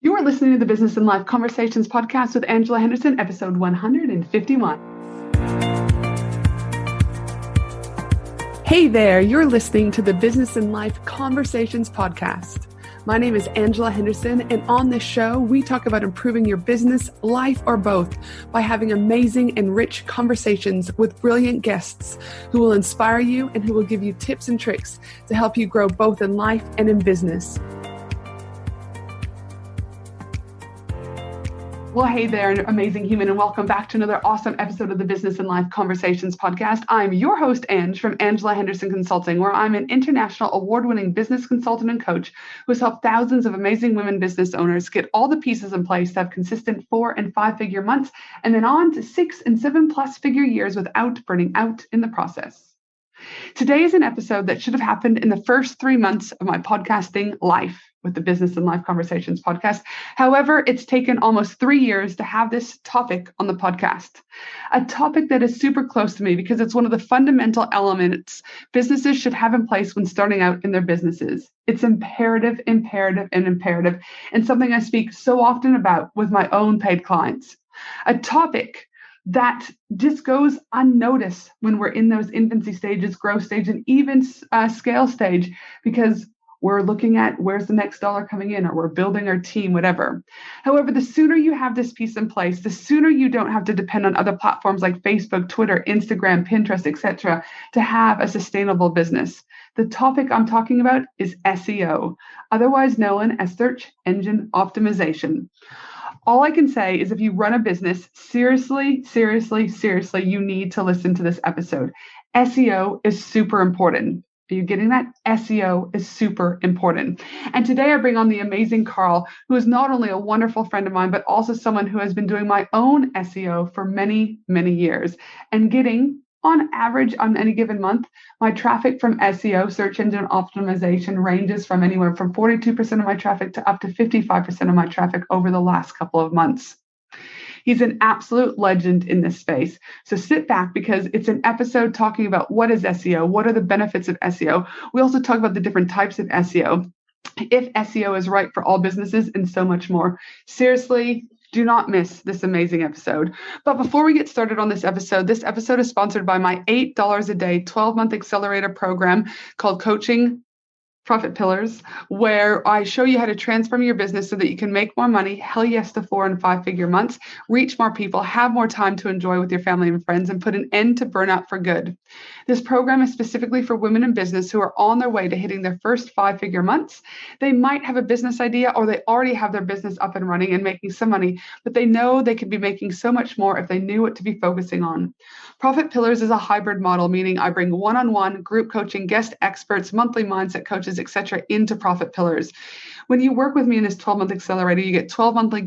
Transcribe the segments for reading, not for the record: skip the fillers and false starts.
You are listening to the Business and Life Conversations podcast with Angela Henderson, episode 151. Hey there, you're listening to the Business and Life Conversations podcast. My name is Angela Henderson, and on this show, we talk about improving your business, life, or both by having amazing and rich conversations with brilliant guests who will inspire you and who will give you tips and tricks to help you grow both in life and in business. Well, hey there, amazing human, and welcome back to another awesome episode of the Business and Life Conversations podcast. I'm your host, Ange, from Angela Henderson Consulting, where I'm an international award-winning business consultant and coach who has helped thousands of amazing women business owners get all the pieces in place to have consistent 4- and 5-figure months, and then on to 6- and 7+ figure years without burning out in the process. Today is an episode that should have happened in the first 3 months of my podcasting life with the Business and Life Conversations podcast. However, it's taken almost 3 years to have this topic on the podcast, a topic that is super close to me because it's one of the fundamental elements businesses should have in place when starting out in their businesses. It's imperative, and something I speak so often about with my own paid clients. A topic that just goes unnoticed when we're in those infancy stages, growth stage, and even scale stage, because we're looking at where's the next dollar coming in, or we're building our team, whatever. However, the sooner you have this piece in place, the sooner you don't have to depend on other platforms like Facebook, Twitter, Instagram, Pinterest, etc., to have a sustainable business. The topic I'm talking about is SEO, otherwise known as search engine optimization. All I can say is if you run a business, seriously, you need to listen to this episode. SEO is super important. Are you getting that? SEO is super important. And today I bring on the amazing Carl, who is not only a wonderful friend of mine, but also someone who has been doing my own SEO for many, many years and getting, on average, on any given month, my traffic from SEO, search engine optimization, ranges from anywhere from 42% of my traffic to up to 55% of my traffic over the last couple of months. He's an absolute legend in this space. So sit back, because it's an episode talking about what is SEO, what are the benefits of SEO. We also talk about the different types of SEO, if SEO is right for all businesses, and so much more. Seriously, do not miss this amazing episode. But before we get started on this episode is sponsored by my $8 a day, 12-month accelerator program called Coaching Profit Pillars, where I show you how to transform your business so that you can make more money, hell yes to 4- and 5-figure months, reach more people, have more time to enjoy with your family and friends, and put an end to burnout for good. This program is specifically for women in business who are on their way to hitting their first 5-figure months. They might have a business idea, or they already have their business up and running and making some money, but they know they could be making so much more if they knew what to be focusing on. Profit Pillars is a hybrid model, meaning I bring one-on-one group coaching, guest experts, monthly mindset coaches, etc., into Profit Pillars. When you work with me in this 12-month accelerator, you get 12 monthly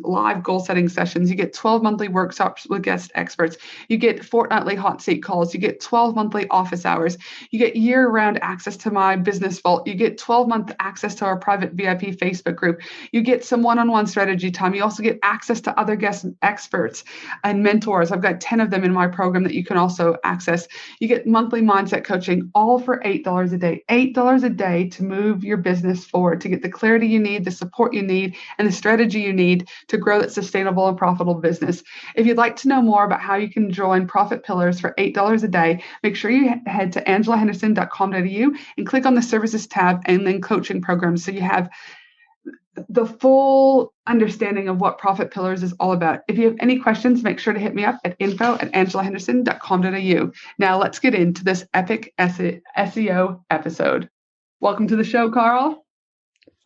live goal setting sessions. You get 12 monthly workshops with guest experts. You get fortnightly hot seat calls. You get 12 monthly office hours. You get year-round access to my business vault. You get 12-month access to our private VIP Facebook group. You get some one-on-one strategy time. You also get access to other guest experts and mentors. I've got 10 of them in my program that you can also access. You get monthly mindset coaching, all for $8 a day. $8 a day to move your business forward, to get the clarity you need, the support you need, and the strategy you need to grow that sustainable and profitable business. If you'd like to know more about how you can join Profit Pillars for $8 a day, make sure you head to angelahenderson.com.au and click on the services tab and then coaching programs, so you have the full understanding of what Profit Pillars is all about. If you have any questions, make sure to hit me up at info@angelahenderson.com.au. Now let's get into this epic SEO episode. Welcome to the show, Carl.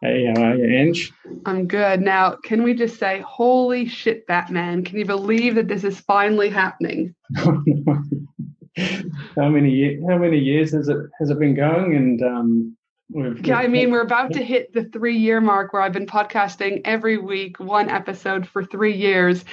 Hey, how are you, Ange? I'm good. Now, can we just say, holy shit, Batman? Can you believe that this is finally happening? How many years has it been going? And we're about to hit the 3-year mark where I've been podcasting every week, one episode for 3 years,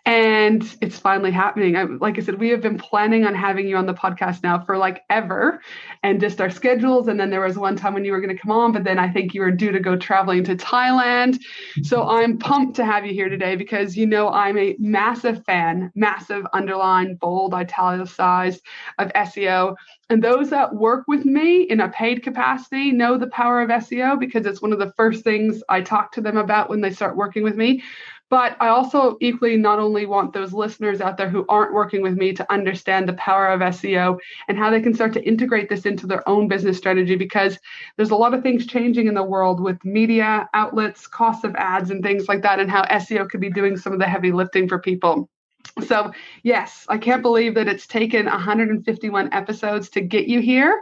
and it's finally happening. Like I said, we have been planning on having you on the podcast now for like ever, and just our schedules. And then there was one time when you were going to come on, but then I think you were due to go traveling to Thailand. So I'm pumped to have you here today because, I'm a massive fan, massive underlined, bold, italicized of SEO. And those that work with me in a paid capacity know the power of SEO because it's one of the first things I talk to them about when they start working with me. But I also equally not only want those listeners out there who aren't working with me to understand the power of SEO and how they can start to integrate this into their own business strategy, because there's a lot of things changing in the world with media outlets, costs of ads and things like that, and how SEO could be doing some of the heavy lifting for people. So yes, I can't believe that it's taken 151 episodes to get you here,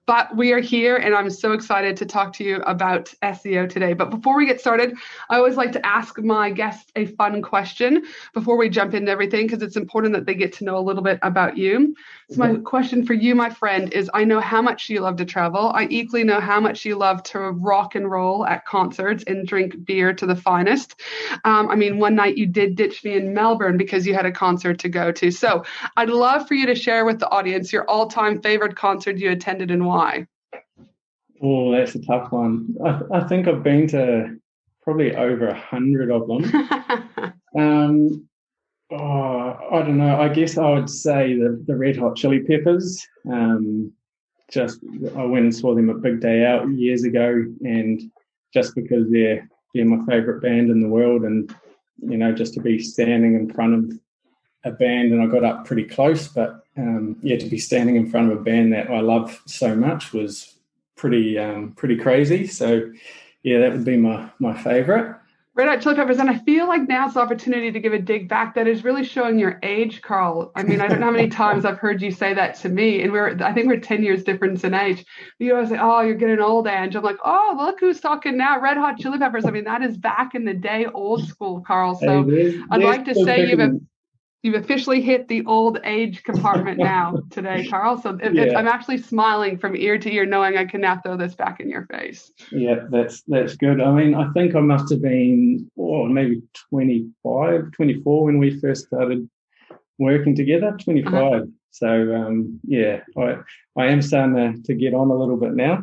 but we are here and I'm so excited to talk to you about SEO today. But before we get started, I always like to ask my guests a fun question before we jump into everything, because it's important that they get to know a little bit about you. So my question for you, my friend, is I know how much you love to travel. I equally know how much you love to rock and roll at concerts and drink beer to the finest. I mean, one night you did ditch me in Melbourne because you had a concert to go to. So I'd love for you to share with the audience your all-time favorite concert you attended and why. Oh, that's a tough one. I think I've been to probably over 100 of them. I don't know. I guess I would say the Red Hot Chili Peppers. I went and saw them at Big Day Out years ago, and just because they're my favourite band in the world, and just to be standing in front of a band, and I got up pretty close, but to be standing in front of a band that I love so much was pretty crazy. So yeah, that would be my favourite. Red Hot Chili Peppers, and I feel like now's the opportunity to give a dig back that is really showing your age, Carl. I mean, I don't know how many times I've heard you say that to me, and I think we're 10 years difference in age. You always say, oh, you're getting old, Ange. I'm like, oh, look who's talking now, Red Hot Chili Peppers. I mean, that is back in the day, old school, Carl. So I'd like to say you've officially hit the old age compartment now today, Carl. So I'm actually smiling from ear to ear knowing I can now throw this back in your face. Yeah, that's good. I mean, I think I must have been maybe 25, 24 when we first started working together, 25. Uh-huh. So, I am starting to get on a little bit now.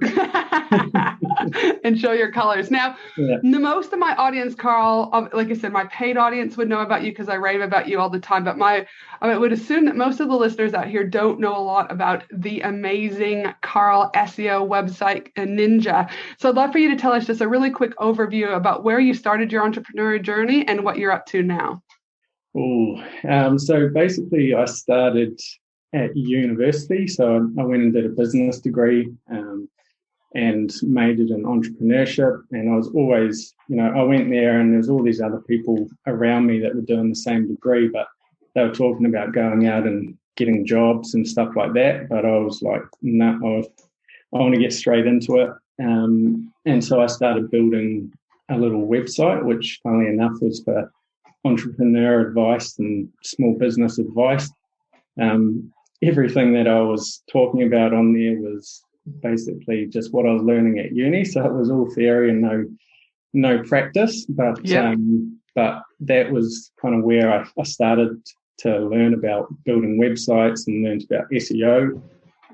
And show your colors. Now, most of my audience, Carl, like I said, my paid audience would know about you because I rave about you all the time. But I would assume that most of the listeners out here don't know a lot about the amazing Carl SEO website, Ninja. So I'd love for you to tell us just a really quick overview about where you started your entrepreneurial journey and what you're up to now. So basically I started at university. So I went and did a business degree and majored in entrepreneurship. And I was always, I went there and there's all these other people around me that were doing the same degree, but they were talking about going out and getting jobs and stuff like that. But I was like, no, I want to get straight into it. And so I started building a little website, which funnily enough was for entrepreneur advice and small business advice. Everything that I was talking about on there was basically just what I was learning at uni. So it was all theory and no practice. But that was kind of where I started to learn about building websites and learned about SEO.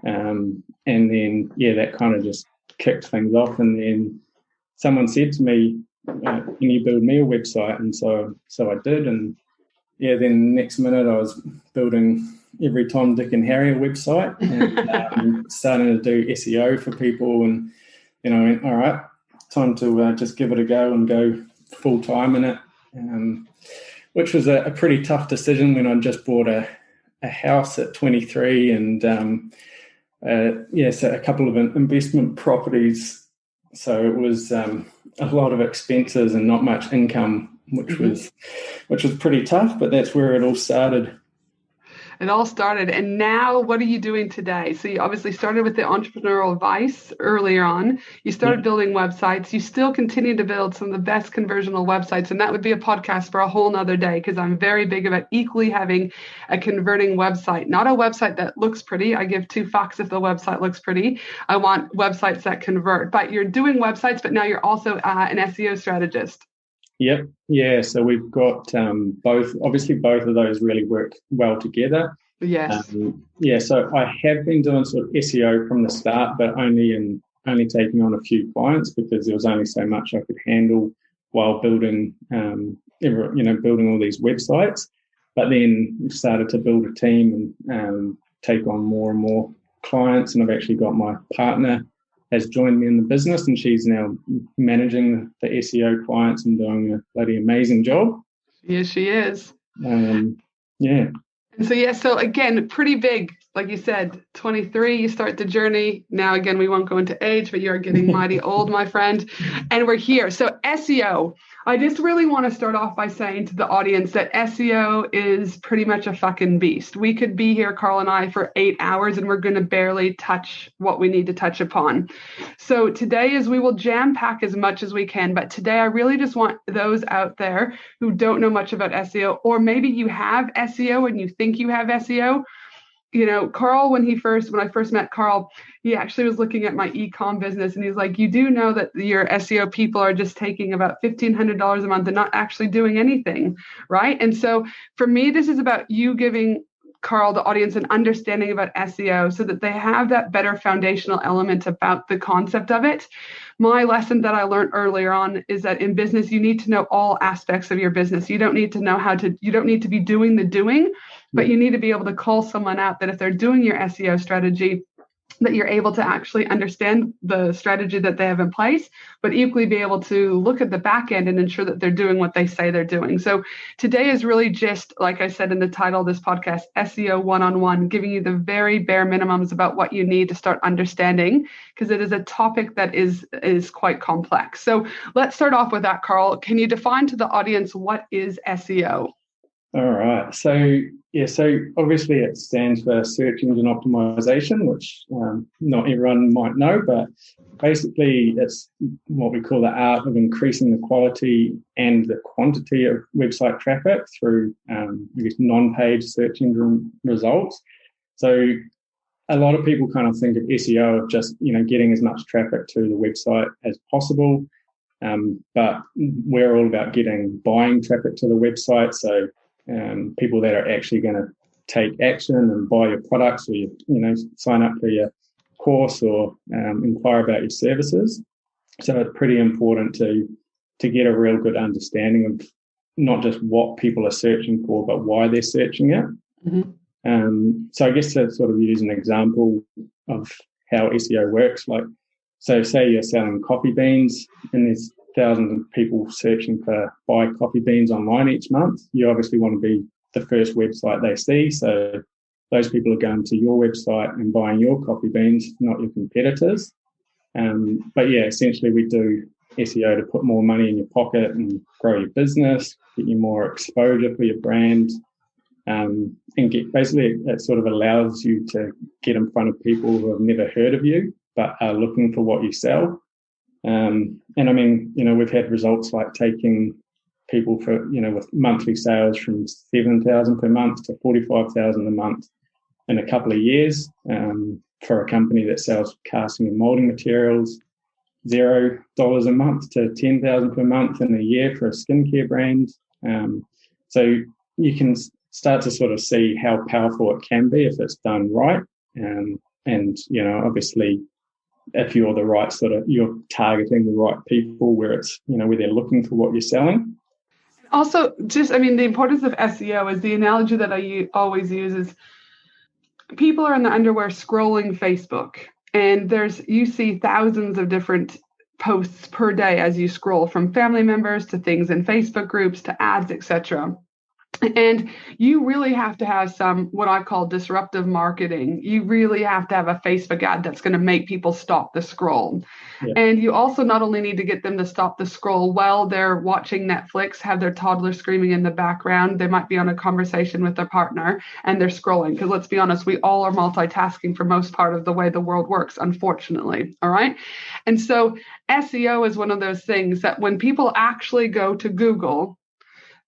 And then, that kind of just kicked things off. And then someone said to me, can you build me a website? And so I did. And then next minute I was building every Tom, Dick and Harry website and starting to do SEO for people. And I went, all right, time to just give it a go and go full time in it, which was a pretty tough decision when I just bought a house at 23 and so a couple of investment properties. So it was a lot of expenses and not much income, which was pretty tough, but that's where it all started. It all started. And now what are you doing today? So you obviously started with the entrepreneurial advice earlier on. You started building websites. You still continue to build some of the best conversional websites. And that would be a podcast for a whole nother day, because I'm very big about equally having a converting website, not a website that looks pretty. I give two fucks if the website looks pretty. I want websites that convert. But you're doing websites, but now you're also an SEO strategist. Yep. Yeah. So we've got both. Obviously, both of those really work well together. Yes. So I have been doing sort of SEO from the start, but only taking on a few clients because there was only so much I could handle while building, building all these websites. But then we started to build a team and take on more and more clients, and I've actually got my partner has joined me in the business, and she's now managing the SEO clients and doing a bloody amazing job. Yes, she is. Yeah. And so again, pretty big, like you said, 23, you start the journey. Now, again, we won't go into age, but you're getting mighty old, my friend. And we're here. So SEO, I just really want to start off by saying to the audience that SEO is pretty much a fucking beast. We could be here, Carl and I, for 8 hours, and we're going to barely touch what we need to touch upon. So today is we will jam pack as much as we can. But today, I really just want those out there who don't know much about SEO, or maybe you have SEO and you think you have SEO. You know, Carl, when I first met Carl, he actually was looking at my e-com business, and he's like, you do know that your SEO people are just taking about $1,500 a month and not actually doing anything, right? And so for me, this is about you giving Carl, the audience, an understanding about SEO so that they have that better foundational element about the concept of it. My lesson that I learned earlier on is that in business, you need to know all aspects of your business. You don't need to know you don't need to be doing the doing, but you need to be able to call someone out that if they're doing your SEO strategy, that you're able to actually understand the strategy that they have in place, but equally be able to look at the back end and ensure that they're doing what they say they're doing. So today is really just, like I said in the title of this podcast, SEO one-on-one, giving you the very bare minimums about what you need to start understanding, because it is a topic that is quite complex. So let's start off with that, Carl. Can you define to the audience what is SEO? All right. So obviously it stands for search engine optimization, which not everyone might know, but basically it's what we call the art of increasing the quality and the quantity of website traffic through non-page search engine results. So a lot of people kind of think of SEO of just, getting as much traffic to the website as possible. But we're all about buying traffic to the website. So people that are actually going to take action and buy your products, or sign up for your course, or inquire about your services. So it's pretty important to get a real good understanding of not just what people are searching for, but why they're searching it. Mm-hmm. So I guess to sort of use an example of how SEO works, so say you're selling coffee beans and there's thousands of people searching for buy coffee beans online each month. You obviously want to be the first website they see. So those people are going to your website and buying your coffee beans, not your competitors. But yeah, essentially we do SEO to put more money in your pocket and grow your business, get you more exposure for your brand, and basically it sort of allows you to get in front of people who have never heard of you but are looking for what you sell. And I mean, we've had results like taking people with monthly sales from 7,000 per month to 45,000 a month in a couple of years, for a company that sells casting and molding materials, $0 a month to 10,000 per month in a year for a skincare brand. So you can start to sort of see how powerful it can be if it's done right. And obviously, if you're the right you're targeting the right people where it's, where they're looking for what you're selling. Also, the importance of SEO is the analogy that I always use is people are in the underwear scrolling Facebook, and you see thousands of different posts per day as you scroll, from family members to things in Facebook groups to ads, etc. And you really have to have some, what I call disruptive marketing. You really have to have a Facebook ad that's going to make people stop the scroll. Yeah. And you also not only need to get them to stop the scroll while they're watching Netflix, have their toddler screaming in the background. They might be on a conversation with their partner and they're scrolling. Because let's be honest, we all are multitasking for most part of the way the world works, unfortunately. All right. And so SEO is one of those things that when people actually go to Google,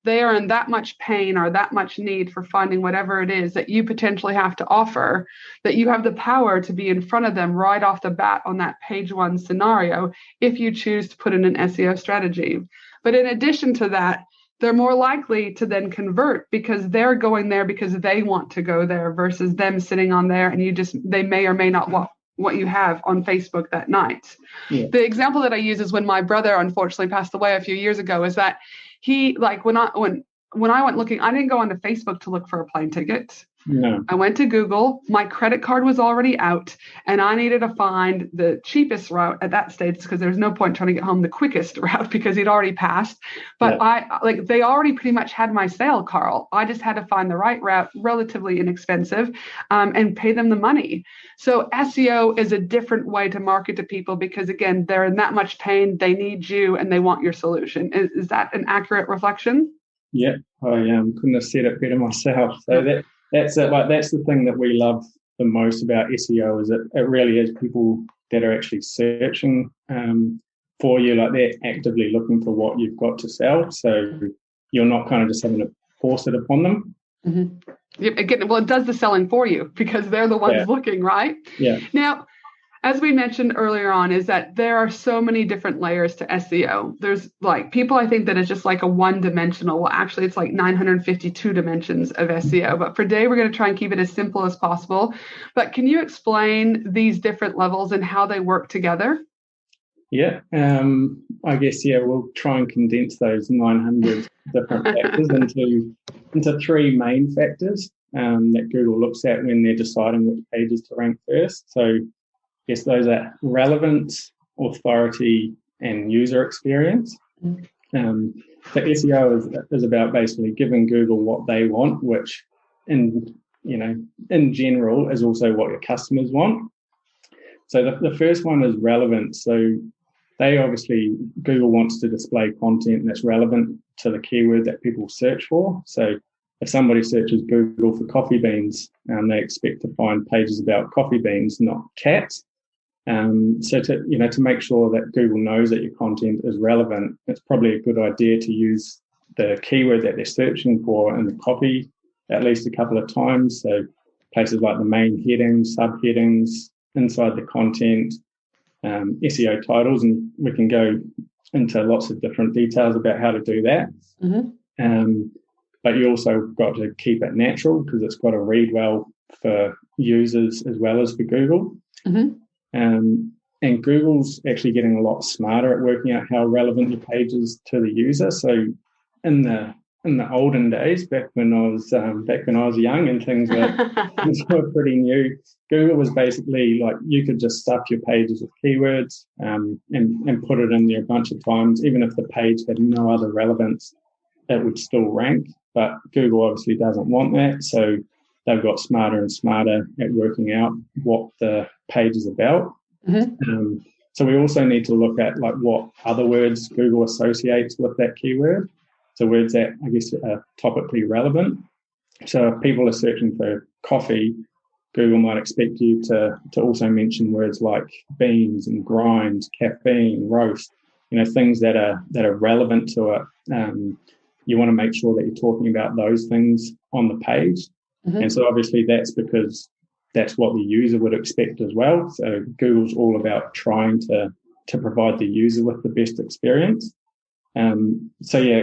they are in that much pain or that much need for finding whatever it is that you potentially have to offer, that you have the power to be in front of them right off the bat on that page one scenario if you choose to put in an SEO strategy. But in addition to that, they're more likely to then convert because they're going there because they want to go there versus them sitting on there and they may or may not want what you have on Facebook that night. Yeah. The example that I use is when my brother unfortunately passed away a few years ago, is that he, like, when I went looking, I didn't go onto Facebook to look for a plane ticket. No. I went to Google. My credit card was already out, and I needed to find the cheapest route at that stage because there's no point trying to get home the quickest route because he'd already passed. But they already pretty much had my sale, Carl. I just had to find the right route, relatively inexpensive, and pay them the money. So SEO is a different way to market to people because, again, they're in that much pain. They need you and they want your solution. Is that an accurate reflection? Yeah, I couldn't have said it better myself. So that's it. Like, that's the thing that we love the most about SEO is it really is people that are actually searching for you. Like, they're actively looking for what you've got to sell. So you're not kind of just having to force it upon them. Mm-hmm. Again, well, it does the selling for you because they're the ones looking, right? Yeah. Now, as we mentioned earlier on, is that there are so many different layers to SEO. There's like people, I think that it's just like a one-dimensional. Well, actually, it's like 952 dimensions of SEO. But for today, we're going to try and keep it as simple as possible. But can you explain these different levels and how they work together? Yeah, I guess, we'll try and condense those 900 different factors into three main factors that Google looks at when they're deciding which pages to rank first. So, yes, those are relevance, authority, and user experience. So SEO is about basically giving Google what they want, which in general is also what your customers want. So the first one is relevance. So Google wants to display content that's relevant to the keyword that people search for. So if somebody searches Google for coffee beans, they expect to find pages about coffee beans, not cats. So to make sure that Google knows that your content is relevant, it's probably a good idea to use the keyword that they're searching for in the copy at least a couple of times. So places like the main headings, subheadings, inside the content, SEO titles, and we can go into lots of different details about how to do that. Mm-hmm. But you also got to keep it natural because it's got to read well for users as well as for Google. Mm-hmm. And Google's actually getting a lot smarter at working out how relevant your page is to the user. So in the olden days, back when I was young and things were pretty new, Google was basically like you could just stuff your pages with keywords and put it in there a bunch of times. Even if the page had no other relevance, it would still rank. But Google obviously doesn't want that, so they've got smarter and smarter at working out what the page is about. Mm-hmm. So we also need to look at like what other words Google associates with that keyword. So words that I guess are topically relevant. So if people are searching for coffee, Google might expect you to also mention words like beans and grind, caffeine, roast, things that are relevant to it. You want to make sure that you're talking about those things on the page. Mm-hmm. And so obviously that's because that's what the user would expect as well. So Google's all about trying to provide the user with the best experience. I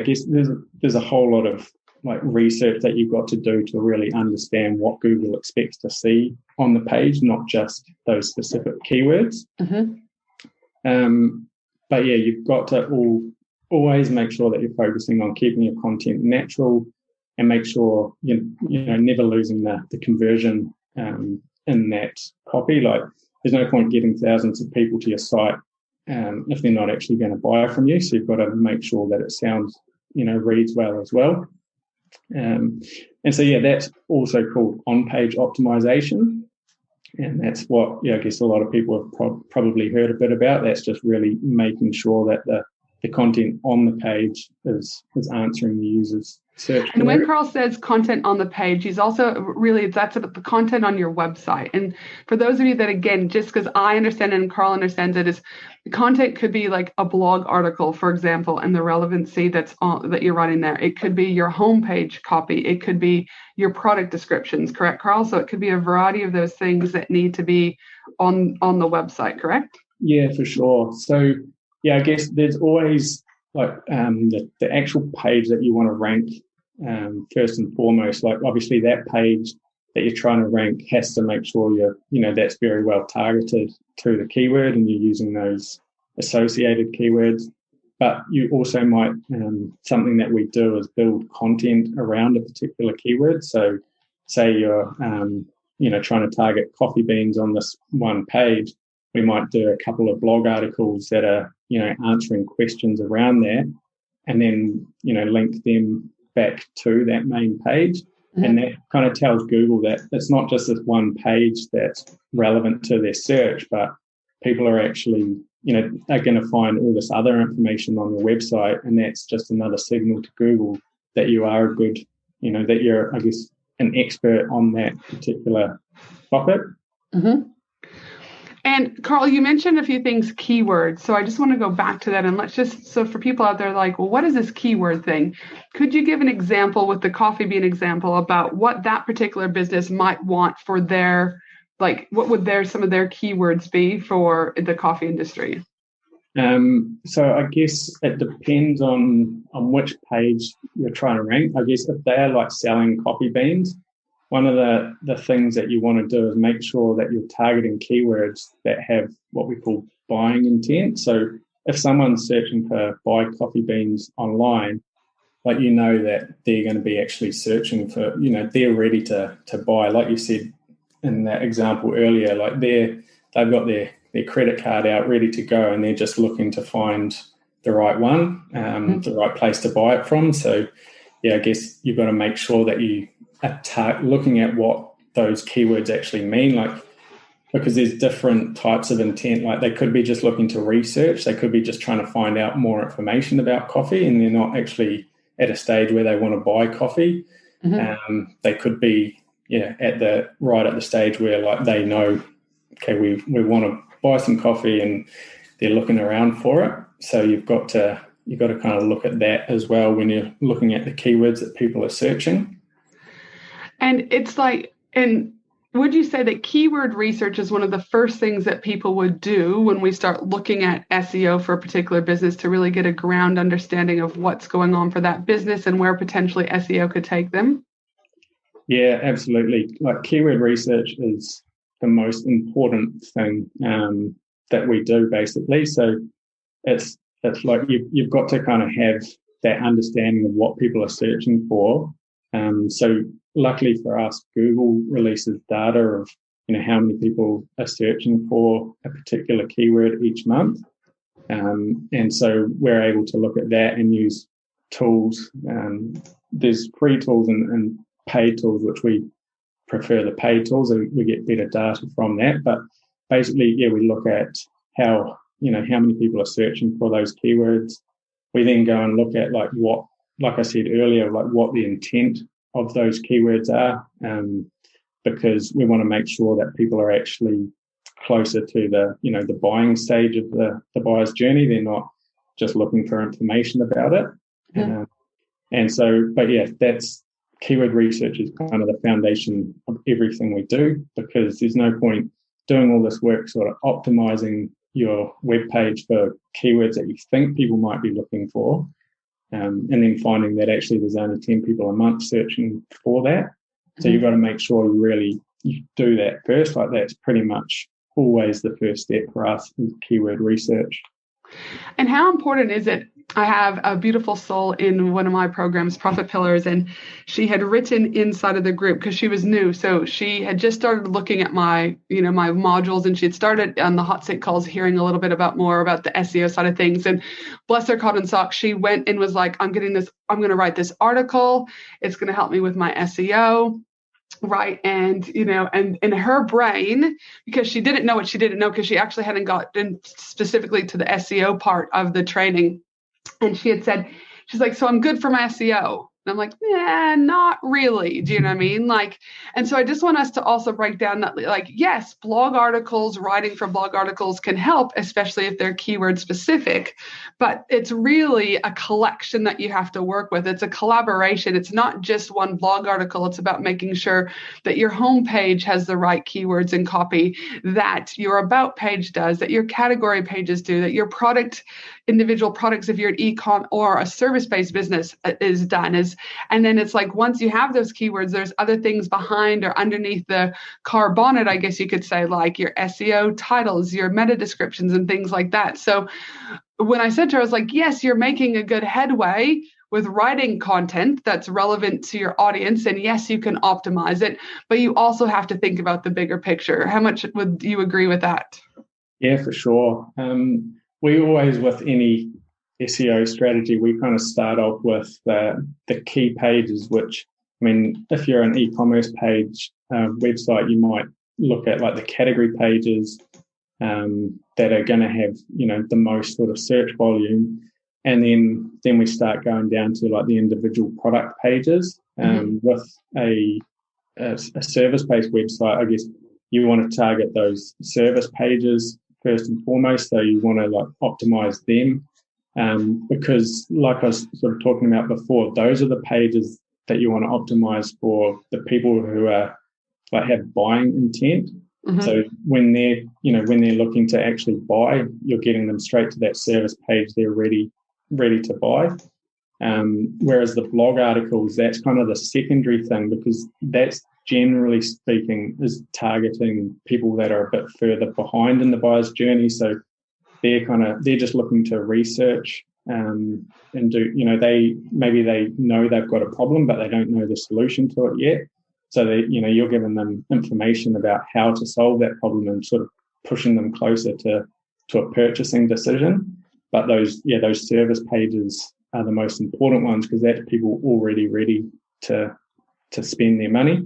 guess there's a whole lot of like research that you've got to do to really understand what Google expects to see on the page, not just those specific keywords. Mm-hmm. But you've got to always make sure that you're focusing on keeping your content natural and make sure you're never losing the conversion in that copy. Like, there's no point getting thousands of people to your site if they're not actually going to buy from you. So you've got to make sure that it sounds, reads well as well. That's also called on-page optimization. And that's what, I guess a lot of people have probably heard a bit about. That's just really making sure that the content on the page is answering the user's search. And when Carl says content on the page, he's also that's about the content on your website. And for those of you that, again, just because I understand it and Carl understands it, is the content could be like a blog article, for example, and the relevancy that you're writing there. It could be your homepage copy. It could be your product descriptions, correct, Carl? So it could be a variety of those things that need to be on the website, correct? Yeah, for sure. So I guess there's always like the actual page that you want to rank first and foremost. Like, obviously that page that you're trying to rank has to make sure that's very well targeted to the keyword and you're using those associated keywords. But you also might, something that we do is build content around a particular keyword. So say you're, trying to target coffee beans on this one page, we might do a couple of blog articles that are, answering questions around that, and then, link them back to that main page. Mm-hmm. And that kind of tells Google that it's not just this one page that's relevant to their search, but people are actually, are going to find all this other information on your website, and that's just another signal to Google that you are a good, that you're, I guess, an expert on that particular topic. Mm-hmm. And Carl, you mentioned a few things, keywords. So I just want to go back to that, and so for people out there like, well, what is this keyword thing? Could you give an example with the coffee bean example about what that particular business might want for their, like, what would some of their keywords be for the coffee industry? So I guess it depends on which page you're trying to rank. I guess if they're like selling coffee beans, one of the things that you want to do is make sure that you're targeting keywords that have what we call buying intent. So if someone's searching to buy coffee beans online, like, that they're going to be actually searching for, they're ready to buy. Like you said in that example earlier, like they've got their credit card out ready to go, and they're just looking to find the right one, the right place to buy it from. So, I guess you've got to make sure that you are looking at what those keywords actually mean, like, because there's different types of intent. Like, they could be just looking to research. They could be just trying to find out more information about coffee, and they're not actually at a stage where they want to buy coffee. Mm-hmm. They could be, at the stage where, like, they know, okay, we want to buy some coffee, and they're looking around for it. So you've got to kind of look at that as well when you're looking at the keywords that people are searching. And it's like, and would you say that keyword research is one of the first things that people would do when we start looking at SEO for a particular business, to really get a ground understanding of what's going on for that business and where potentially SEO could take them? Yeah, absolutely. Like, keyword research is the most important thing that we do, basically. So it's like you've got to kind of have that understanding of what people are searching for. So luckily for us, Google releases data of, how many people are searching for a particular keyword each month. And so we're able to look at that and use tools. There's free tools and paid tools, which we prefer the paid tools, and we get better data from that. But basically, we look at how many people are searching for those keywords. We then go and look at like I said earlier, like what the intent of those keywords are, because we want to make sure that people are actually closer to the buying stage of the buyer's journey. They're not just looking for information about it. Yeah. And so, but that's keyword research is kind of the foundation of everything we do, because there's no point doing all this work sort of optimizing your web page for keywords that you think people might be looking for, and then finding that actually there's only 10 people a month searching for that. So you've got to make sure you do that first. Like, that's pretty much always the first step for us, is keyword research. And how important is it? I have a beautiful soul in one of my programs, Profit Pillars, and she had written inside of the group, because she was new. So she had just started looking at my modules, and she had started on the hot seat calls, hearing a little bit more about the SEO side of things. And bless her cotton socks, she went and was like, I'm going to write this article. It's going to help me with my SEO. Right. And, and in her brain, because she didn't know what she didn't know, because she actually hadn't gotten specifically to the SEO part of the training. And she had said, she's like, so I'm good for my SEO. And I'm like, not really. Do you know what I mean? Like, and so I just want us to also break down that, like, yes, blog articles, writing for blog articles can help, especially if they're keyword specific, but it's really a collection that you have to work with. It's a collaboration. It's not just one blog article. It's about making sure that your homepage has the right keywords and copy, that your about page does, that your category pages do, that your individual products, if you're an e-com or a service-based business, is done. And then it's like, once you have those keywords, there's other things behind or underneath the car bonnet, I guess you could say, like your SEO titles, your meta descriptions, and things like that. So when I said to her, I was like, yes, you're making a good headway with writing content that's relevant to your audience. And yes, you can optimize it, but you also have to think about the bigger picture. How much would you agree with that? Yeah, for sure. We always, with any SEO strategy, we kind of start off with the key pages, which, I mean, if you're an e-commerce page website, you might look at like the category pages that are going to have, the most sort of search volume. And then we start going down to like the individual product pages. With a service-based website, I guess you want to target those service pages first and foremost. So you want to like optimize them. Because like I was sort of talking about before, those are the pages that you want to optimize for the people who are like have buying intent. So when they're looking to actually buy, you're getting them straight to that service page. They're ready to buy. Whereas the blog articles, that's kind of the secondary thing, because that's generally speaking is targeting people that are a bit further behind in the buyer's journey. So they're just looking to research and do, they know they've got a problem, but they don't know the solution to it yet. So you're giving them information about how to solve that problem and sort of pushing them closer to a purchasing decision. But those service pages are the most important ones, because that's people already ready to spend their money.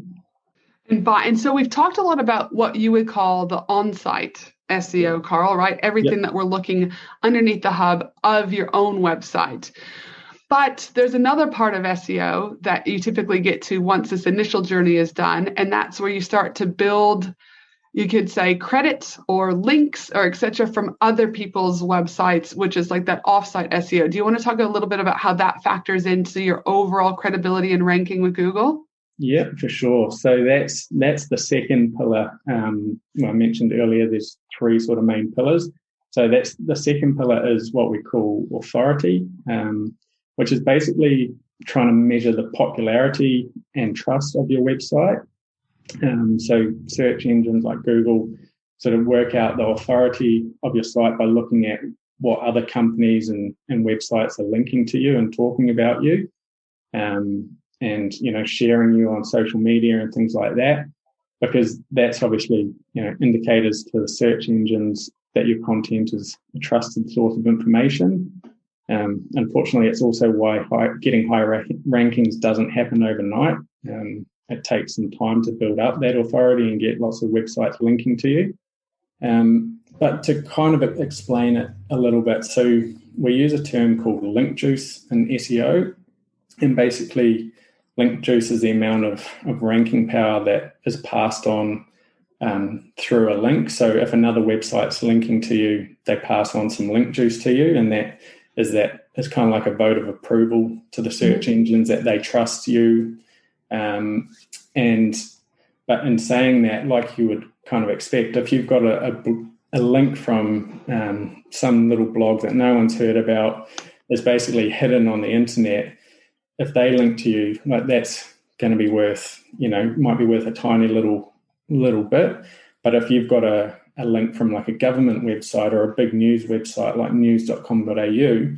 And so we've talked a lot about what you would call the on-site SEO, Carl, right? Everything that we're looking underneath the hub of your own website. But there's another part of SEO that you typically get to once this initial journey is done, and that's where you start to build, you could say, credits or links or et cetera from other people's websites, which is like that offsite SEO. Do you want to talk a little bit about how that factors into your overall credibility and ranking with Google? Yeah, for sure. So that's the second pillar. I mentioned earlier, there's three sort of main pillars. So that's the second pillar is what we call authority, which is basically trying to measure the popularity and trust of your website. So search engines like Google sort of work out the authority of your site by looking at what other companies and websites are linking to you and talking about you. And sharing you on social media and things like that, because that's obviously indicators to the search engines that your content is a trusted source of information. Unfortunately, it's also why getting high rankings doesn't happen overnight. It takes some time to build up that authority and get lots of websites linking to you. But to kind of explain it a little bit, so we use a term called link juice in SEO, and basically link juice is the amount of ranking power that is passed on through a link. So if another website's linking to you, they pass on some link juice to you, and that is kind of like a vote of approval to the search engines that they trust you. But in saying that, like you would kind of expect, if you've got a link from some little blog that no one's heard about, is basically hidden on the internet, if they link to you, like that's going to be worth, might be worth a tiny little bit. But if you've got a link from like a government website or a big news website like news.com.au,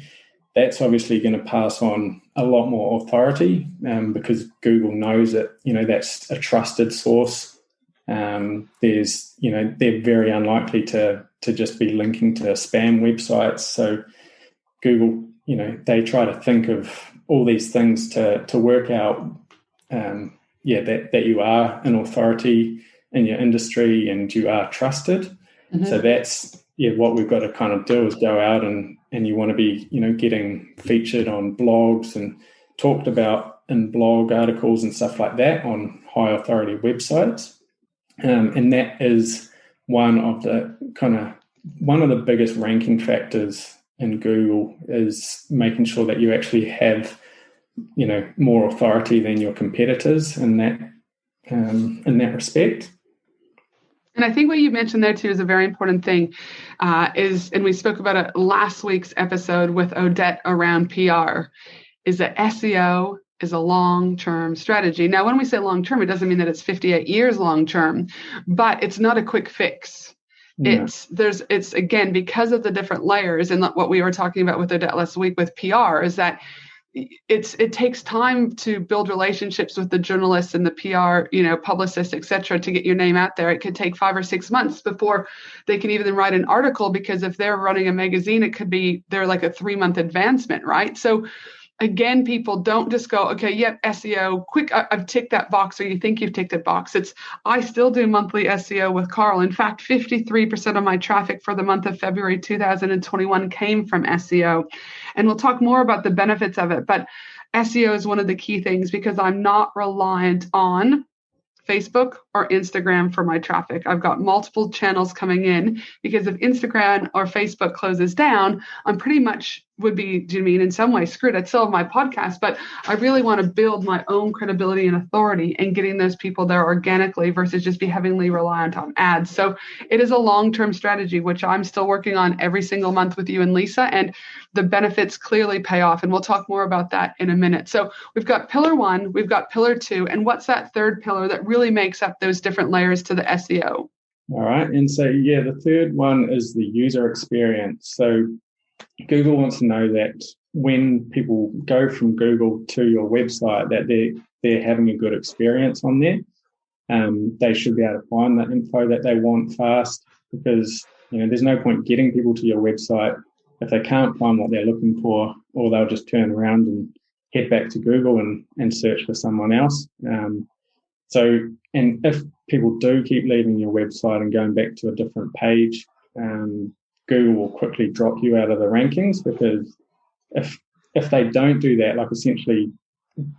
that's obviously going to pass on a lot more authority, because Google knows that, that's a trusted source. They're very unlikely to just be linking to spam websites. So Google, they try to think of all these things to work out, that you are an authority in your industry and you are trusted. So that's what we've got to kind of do is go out and you want to be, getting featured on blogs and talked about in blog articles and stuff like that on high authority websites. And that is one of the biggest ranking factors in Google, is making sure that you actually have, more authority than your competitors in that respect. And I think what you mentioned there too is a very important thing, and we spoke about it last week's episode with Odette around PR, is that SEO is a long-term strategy. Now, when we say long-term, it doesn't mean that it's 58 years long-term, but it's not a quick fix. No. It's again, because of the different layers, and what we were talking about with Odette last week with PR, is that it takes time to build relationships with the journalists and the PR, publicists, et cetera, to get your name out there. It could take 5 or 6 months before they can even write an article, because if they're running a magazine, it could be they're like a 3-month advancement, right? So again, people don't just go, okay, yep, SEO, quick, I've ticked that box, or you think you've ticked that box. I still do monthly SEO with Carl. In fact, 53% of my traffic for the month of February 2021 came from SEO. And we'll talk more about the benefits of it. But SEO is one of the key things, because I'm not reliant on Facebook or Instagram for my traffic. I've got multiple channels coming in, because if Instagram or Facebook closes down, I'm pretty much would be, do you mean, in some way screwed. I'd still have my podcast, but I really want to build my own credibility and authority and getting those people there organically versus just be heavily reliant on ads. So it is a long-term strategy, which I'm still working on every single month with you and Lisa, and the benefits clearly pay off. And we'll talk more about that in a minute. So we've got pillar 1, we've got pillar 2, and what's that third pillar that really makes up those different layers to the SEO? All right. And so, the third one is the user experience. So Google wants to know that when people go from Google to your website, that they're having a good experience on there. They should be able to find that info that they want fast, because there's no point getting people to your website if they can't find what they're looking for, or they'll just turn around and head back to Google and search for someone else. And if people do keep leaving your website and going back to a different page, Google will quickly drop you out of the rankings, because if they don't do that, like essentially,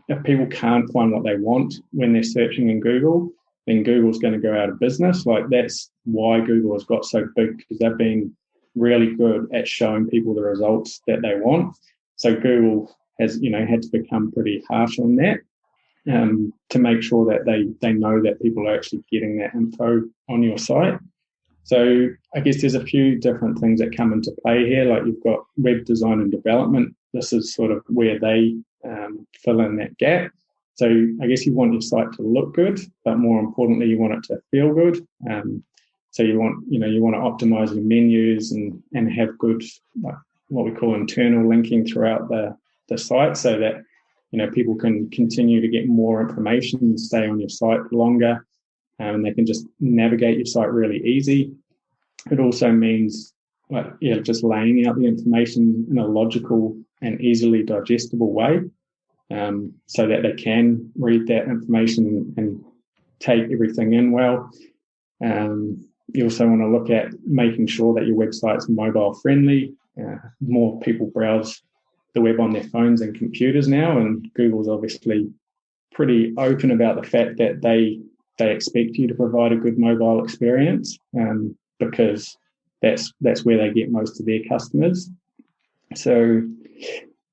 if people can't find what they want when they're searching in Google, then Google's going to go out of business. Like, that's why Google has got so big, because they've been really good at showing people the results that they want. So Google has, had to become pretty harsh on that, to make sure that they know that people are actually getting that info on your site. So I guess there's a few different things that come into play here. Like, you've got web design and development. This is sort of where they fill in that gap. So I guess you want your site to look good, but more importantly, you want it to feel good. So you want to optimize your menus and have good, what we call internal linking throughout the site, so that people can continue to get more information and stay on your site longer. And they can just navigate your site really easy. It also means just laying out the information in a logical and easily digestible way, so that they can read that information and take everything in well. You also want to look at making sure that your website's mobile friendly. More people browse the web on their phones and computers now, and Google's obviously pretty open about the fact that they expect you to provide a good mobile experience, because that's where they get most of their customers. So,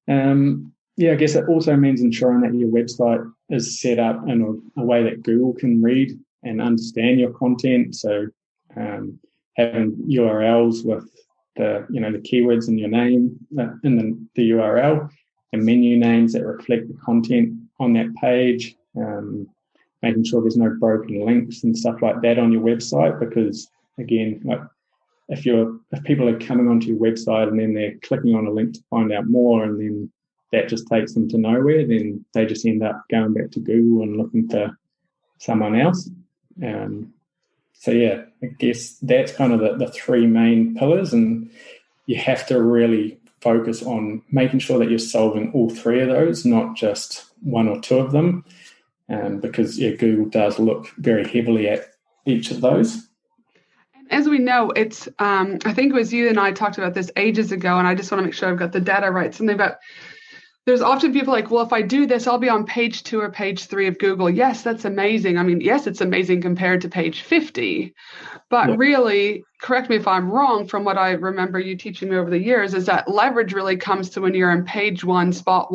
I guess it also means ensuring that your website is set up in a way that Google can read and understand your content. So, having URLs with the keywords in your name in the URL, and menu names that reflect the content on that page. Making sure there's no broken links and stuff like that on your website, because again, like if people are coming onto your website and then they're clicking on a link to find out more, and then that just takes them to nowhere, then they just end up going back to Google and looking for someone else. I guess that's kind of the 3 main pillars, and you have to really focus on making sure that you're solving all 3 of those, not just 1 or 2 of them. Because Google does look very heavily at each of those. As we know, it's I think it was you and I talked about this ages ago, and I just want to make sure I've got the data right. Something about, there's often people like, well, if I do this, I'll be on page 2 or page 3 of Google. Yes, that's amazing. I mean, yes, it's amazing compared to page 50. But really, correct me if I'm wrong, from what I remember you teaching me over the years, is that leverage really comes to when you're on page 1, spot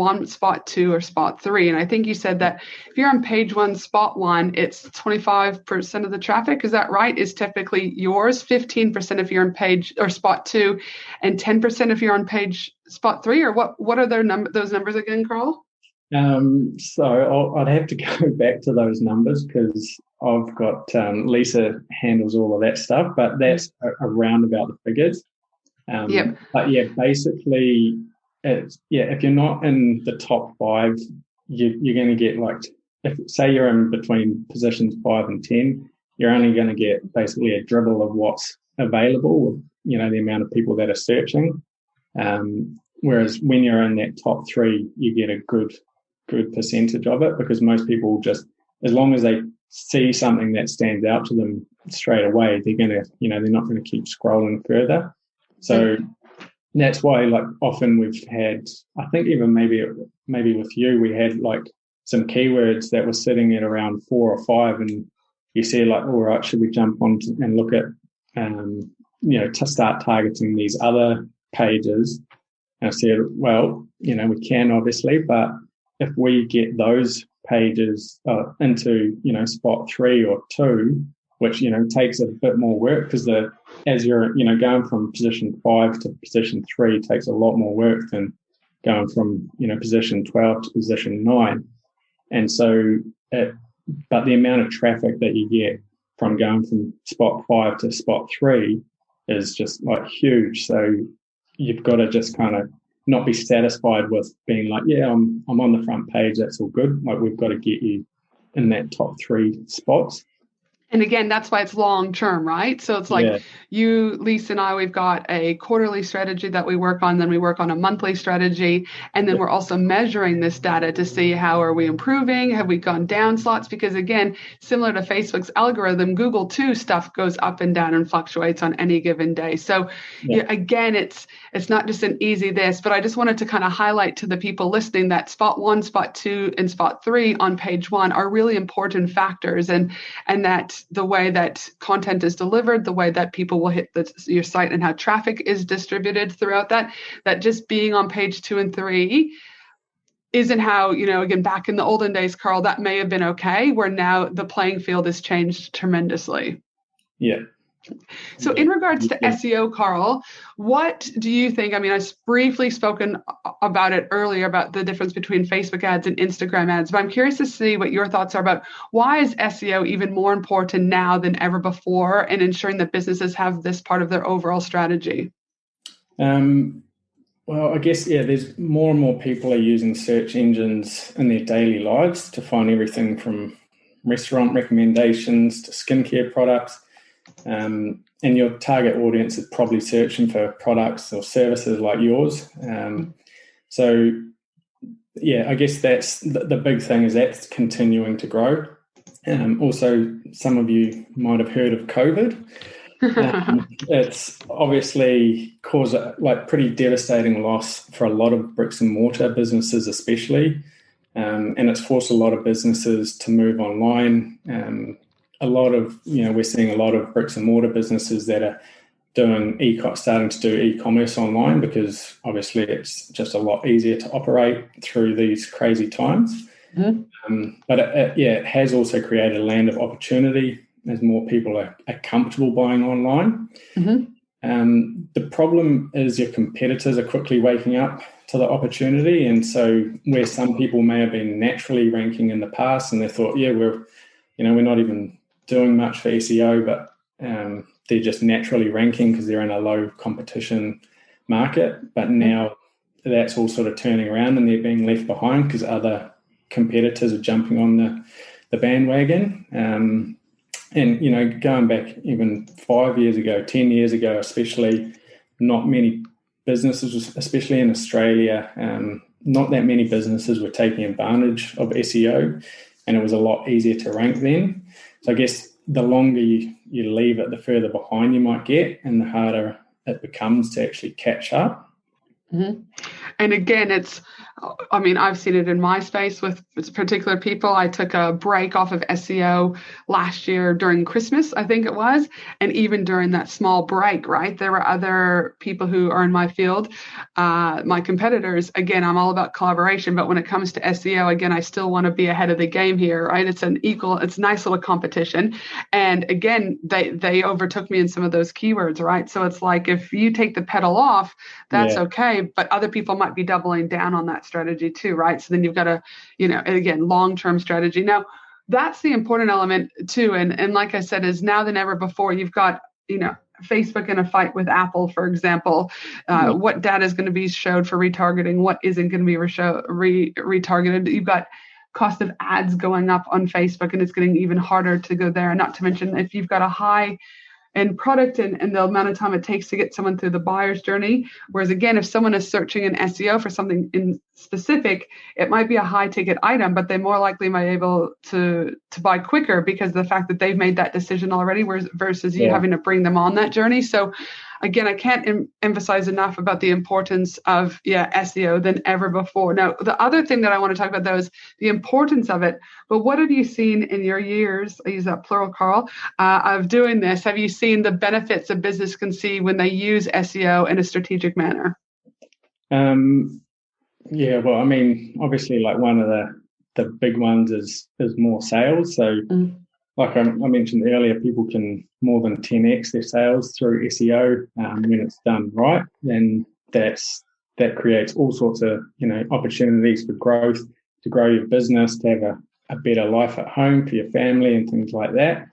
2, or spot 3. And I think you said that if you're on page 1, spot 1, it's 25% of the traffic. Is that right? Is typically yours, 15% if you're on page or spot 2, and 10% if you're on page spot 3? Or what are those numbers again, Carl? So I'd have to go back to those numbers, because I've got Lisa handles all of that stuff, but that's around about the figures. But basically, if you're not in the top 5, you're going to get like, if say you're in between positions 5 and 10, you're only going to get basically a dribble of what's available with, the amount of people that are searching. Whereas when you're in that top 3, you get a good percentage of it, because most people just, as long as they see something that stands out to them straight away, they're going to, they're not going to keep scrolling further. So that's why, like, often we've had, I think even maybe with you, we had like some keywords that were sitting at around 4 or 5, and you see like, all right, should we jump on and look at, to start targeting these other pages? And I said, well, we can obviously, but if we get those pages into, spot 3 or 2, which, takes a bit more work, because as you're, going from position 5 to position 3 takes a lot more work than going from, position 12 to position 9. And so, but the amount of traffic that you get from going from spot 5 to spot 3 is just like huge. So you've got to just kind of not be satisfied with being like, yeah, I'm on the front page, that's all good. Like, we've got to get you in that top 3 spots. And again, that's why it's long term, right? So it's like you, Lisa, and I, we've got a quarterly strategy that we work on, then we work on a monthly strategy, and then we're also measuring this data to see how are we improving, have we gone down slots? Because again, similar to Facebook's algorithm, Google too, stuff goes up and down and fluctuates on any given day. So again, it's not just an easy this, but I just wanted to kind of highlight to the people listening that spot 1, spot 2, and spot 3 on page 1 are really important factors, and that the way that content is delivered, the way that people will hit your site, and how traffic is distributed throughout that just being on page 2 and 3 isn't how, again, back in the olden days, Carl, that may have been okay, where now the playing field has changed tremendously. Yeah. So in regards to SEO, Carl, what do you think? I mean, I've briefly spoken about it earlier about the difference between Facebook ads and Instagram ads, but I'm curious to see what your thoughts are about why is SEO even more important now than ever before in ensuring that businesses have this part of their overall strategy? Well, I guess, there's more and more people are using search engines in their daily lives to find everything from restaurant recommendations to skincare products. And your target audience is probably searching for products or services like yours. So, I guess that's the big thing, is that's continuing to grow. Also, some of you might have heard of COVID. It's obviously caused a pretty devastating loss for a lot of bricks and mortar businesses, especially. And it's forced a lot of businesses to move online. A lot of, we're seeing a lot of bricks and mortar businesses that are starting to do e-commerce online, because obviously it's just a lot easier to operate through these crazy times. But it has also created a land of opportunity as more people are comfortable buying online. The problem is your competitors are quickly waking up to the opportunity. And so where some people may have been naturally ranking in the past and they thought, we're not even doing much for SEO, but they're just naturally ranking because they're in a low competition market. But now that's all sort of turning around and they're being left behind because other competitors are jumping on the bandwagon. And, going back even 5 years ago, 10 years ago, especially, not many businesses, especially in Australia, not that many businesses were taking advantage of SEO, and it was a lot easier to rank then. So I guess the longer you leave it, the further behind you might get, and the harder it becomes to actually catch up. And again, I've seen it in my space with particular people. I took a break off of SEO last year during Christmas, I think it was. And even during that small break, right, there were other people who are in my field, my competitors. Again, I'm all about collaboration, but when it comes to SEO, again, I still want to be ahead of the game here, right? It's a nice little competition. And again, they overtook me in some of those keywords, right? So it's like, if you take the pedal off, that's okay. But other people might be doubling down on that strategy too, right? So then you've got a, again, long-term strategy. Now, that's the important element too. And like I said, is now than ever before, you've got, Facebook in a fight with Apple, for example, what data is going to be showed for retargeting, what isn't going to be retargeted. You've got cost of ads going up on Facebook, and it's getting even harder to go there. Not to mention if you've got a high and product and the amount of time it takes to get someone through the buyer's journey. Whereas again, if someone is searching in SEO for something in specific, it might be a high ticket item, but they more likely might be able to buy quicker because of the fact that they've made that decision already, versus you having to bring them on that journey. So again, I can't emphasize enough about the importance of SEO than ever before. Now, the other thing that I want to talk about, though, is the importance of it. But what have you seen in your years, I use that plural, Carl, of doing this? Have you seen the benefits a business can see when they use SEO in a strategic manner? Well, I mean, obviously, like one of the big ones is more sales. So like I mentioned earlier, people can more than 10x their sales through SEO when it's done right. Then that creates all sorts of opportunities for growth, to grow your business, to have a better life at home for your family and things like that.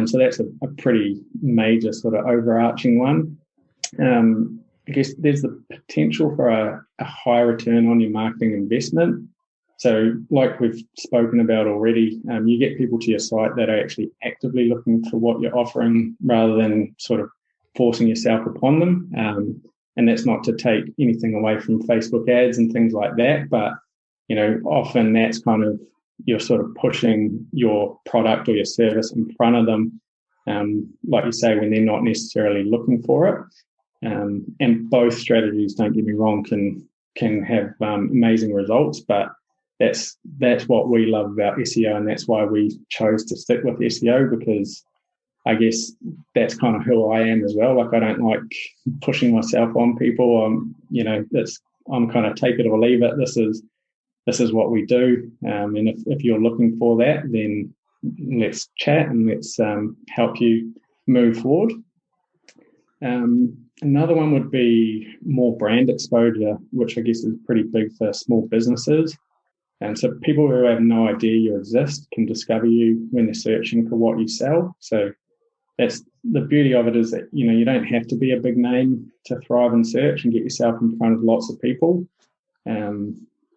So that's a pretty major sort of overarching one. I guess there's the potential for a high return on your marketing investment. So like we've spoken about already, you get people to your site that are actually actively looking for what you're offering rather than sort of forcing yourself upon them. And that's not to take anything away from Facebook ads and things like that, but often that's kind of, you're sort of pushing your product or your service in front of them, like you say, when they're not necessarily looking for it. And both strategies, don't get me wrong, can have amazing results, but that's what we love about SEO, and that's why we chose to stick with SEO, because I guess that's kind of who I am as well. Like, I don't like pushing myself on people. I'm kind of take it or leave it. This is what we do, and if you're looking for that, then let's chat and let's help you move forward. Another one would be more brand exposure, which I guess is pretty big for small businesses. And so people who have no idea you exist can discover you when they're searching for what you sell. So that's the beauty of it, is that you don't have to be a big name to thrive in search and get yourself in front of lots of people.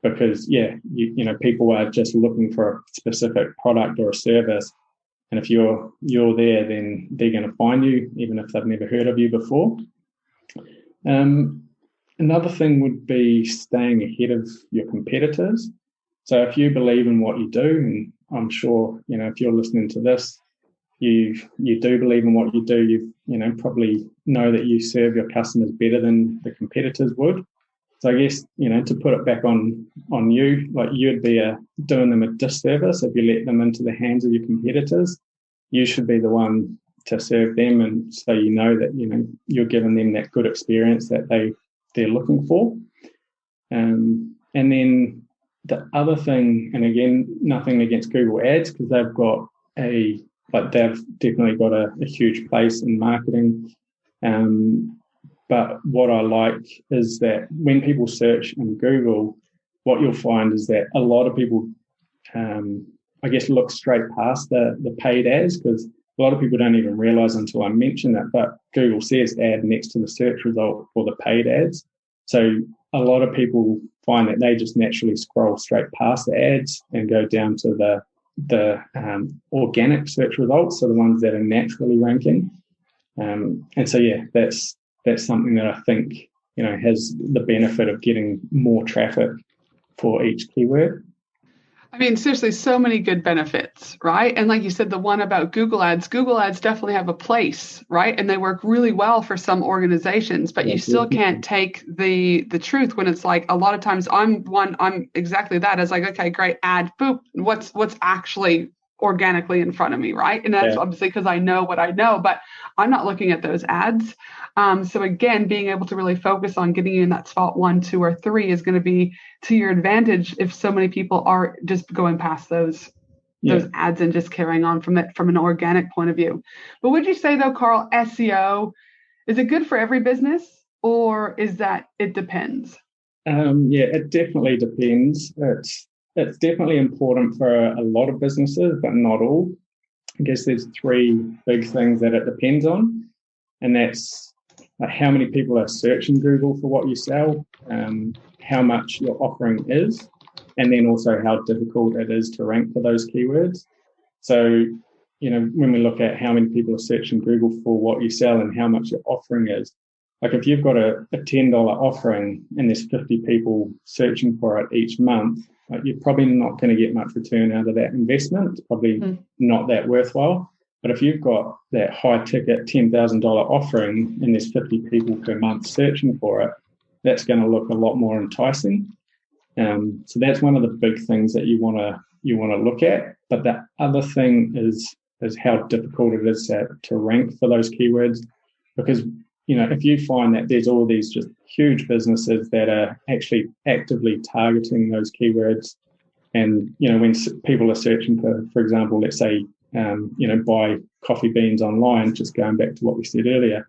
Because people are just looking for a specific product or a service, and if you're there, then they're going to find you, even if they've never heard of you before. Another thing would be staying ahead of your competitors. So if you believe in what you do, and I'm sure if you're listening to this, you do believe in what you do, you probably know that you serve your customers better than the competitors would. So I guess, to put it back on you, like, you'd be doing them a disservice if you let them into the hands of your competitors. You should be the one to serve them, and so that you're giving them that good experience that they're looking for. And then the other thing, and again, nothing against Google Ads, because they've definitely got a huge place in marketing. But what I like is that when people search in Google, what you'll find is that a lot of people, look straight past the paid ads, because a lot of people don't even realize until I mention that, but Google says ad next to the search result for the paid ads. So a lot of people find that they just naturally scroll straight past the ads and go down to the organic search results, so the ones that are naturally ranking. And so, that's something that I think, has the benefit of getting more traffic for each keyword. I mean, seriously, so many good benefits, right? And like you said, the one about Google Ads definitely have a place, right? And they work really well for some organizations, but you still can't take the truth when it's like, a lot of times I'm exactly that. It's like, okay, great, ad, boop, what's actually organically in front of me, right? And that's obviously because I know what I know, but I'm not looking at those ads. So again, being able to really focus on getting you in that spot 1, 2, or 3 is going to be to your advantage if so many people are just going past those ads and just carrying on from an organic point of view. But would you say, though, Carl, SEO, is it good for every business, or is that it depends? It definitely depends. It's definitely important for a lot of businesses, but not all. I guess there's 3 big things that it depends on. and that's like how many people are searching Google for what you sell, how much your offering is, and then also how difficult it is to rank for those keywords. So, when we look at how many people are searching Google for what you sell and how much your offering is, like if you've got a $10 offering and there's 50 people searching for it each month, like you're probably not going to get much return out of that investment. It's probably not that worthwhile. But if you've got that high ticket $10,000 offering and there's 50 people per month searching for it, that's going to look a lot more enticing. So that's one of the big things that you want to look at. But the other thing is how difficult it is to rank for those keywords, because if you find that there's all these just huge businesses that are actually actively targeting those keywords, and when people are searching for example, let's say buy coffee beans online, just going back to what we said earlier,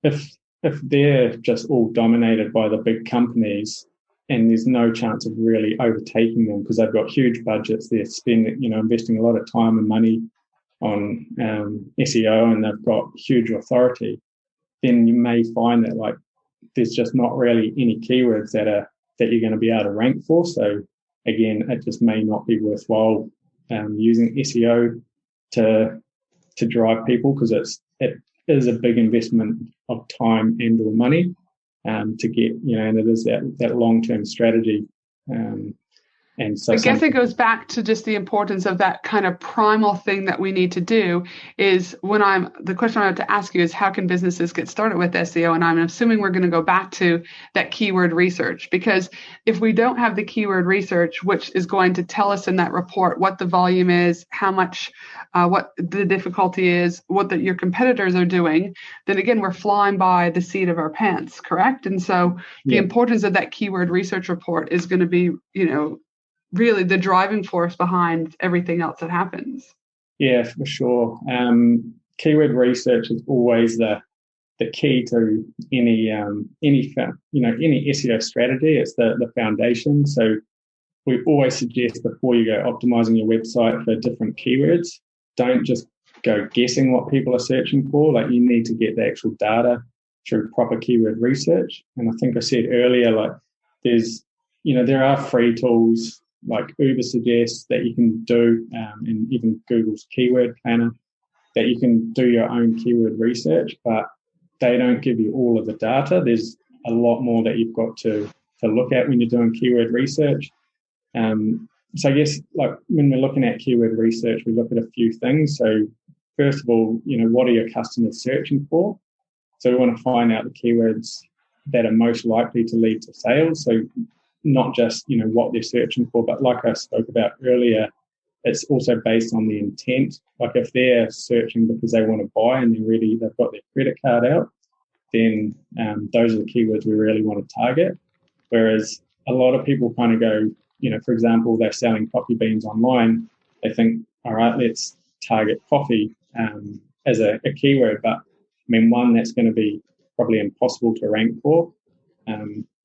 if they're just all dominated by the big companies and there's no chance of really overtaking them because they've got huge budgets, they're spending, investing a lot of time and money on SEO, and they've got huge authority, then you may find that like there's just not really any keywords that you're going to be able to rank for. So again, it just may not be worthwhile using SEO to drive people, because it is a big investment of time and or money to get, and it is that long-term strategy. And so I guess it goes back to just the importance of that kind of primal thing that we need to do is the question I have to ask you is, how can businesses get started with SEO? And I'm assuming we're going to go back to that keyword research, because if we don't have the keyword research, which is going to tell us in that report what the volume is, how much, what the difficulty is, what your competitors are doing, then again, we're flying by the seat of our pants, correct? And so the importance of that keyword research report is going to be, really the driving force behind everything else that happens. Yeah, for sure. Keyword research is always the key to any SEO strategy. It's the foundation. So we always suggest before you go optimizing your website for different keywords, don't just go guessing what people are searching for. Like, you need to get the actual data through proper keyword research. And I think I said earlier, like there are free tools like Uber suggests that you can do, and even Google's keyword planner, that you can do your own keyword research, but they don't give you all of the data. There's a lot more that you've got to look at when you're doing keyword research. So I guess like when we're looking at keyword research, we look at a few things. So first of all, what are your customers searching for? So we want to find out the keywords that are most likely to lead to sales. So not just, what they're searching for, but like I spoke about earlier, it's also based on the intent. Like if they're searching because they want to buy and they've got their credit card out, then those are the keywords we really want to target. Whereas a lot of people kind of go, for example, they're selling coffee beans online. They think, all right, let's target coffee as a keyword. But I mean, one, that's going to be probably impossible to rank for.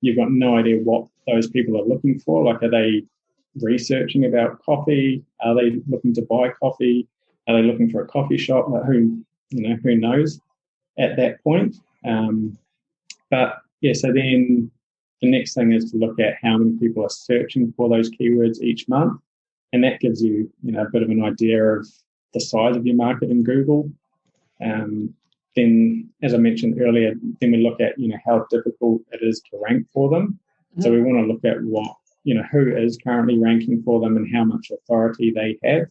You've got no idea what those people are looking for. Like, are they researching about coffee? Are they looking to buy coffee? Are they looking for a coffee shop? Like, who knows at that point? But yeah, so then the next thing is to look at how many people are searching for those keywords each month. And that gives you, a bit of an idea of the size of your market in Google. Then, as I mentioned earlier, then we look at, how difficult it is to rank for them. Mm-hmm. So we want to look at who is currently ranking for them and how much authority they have,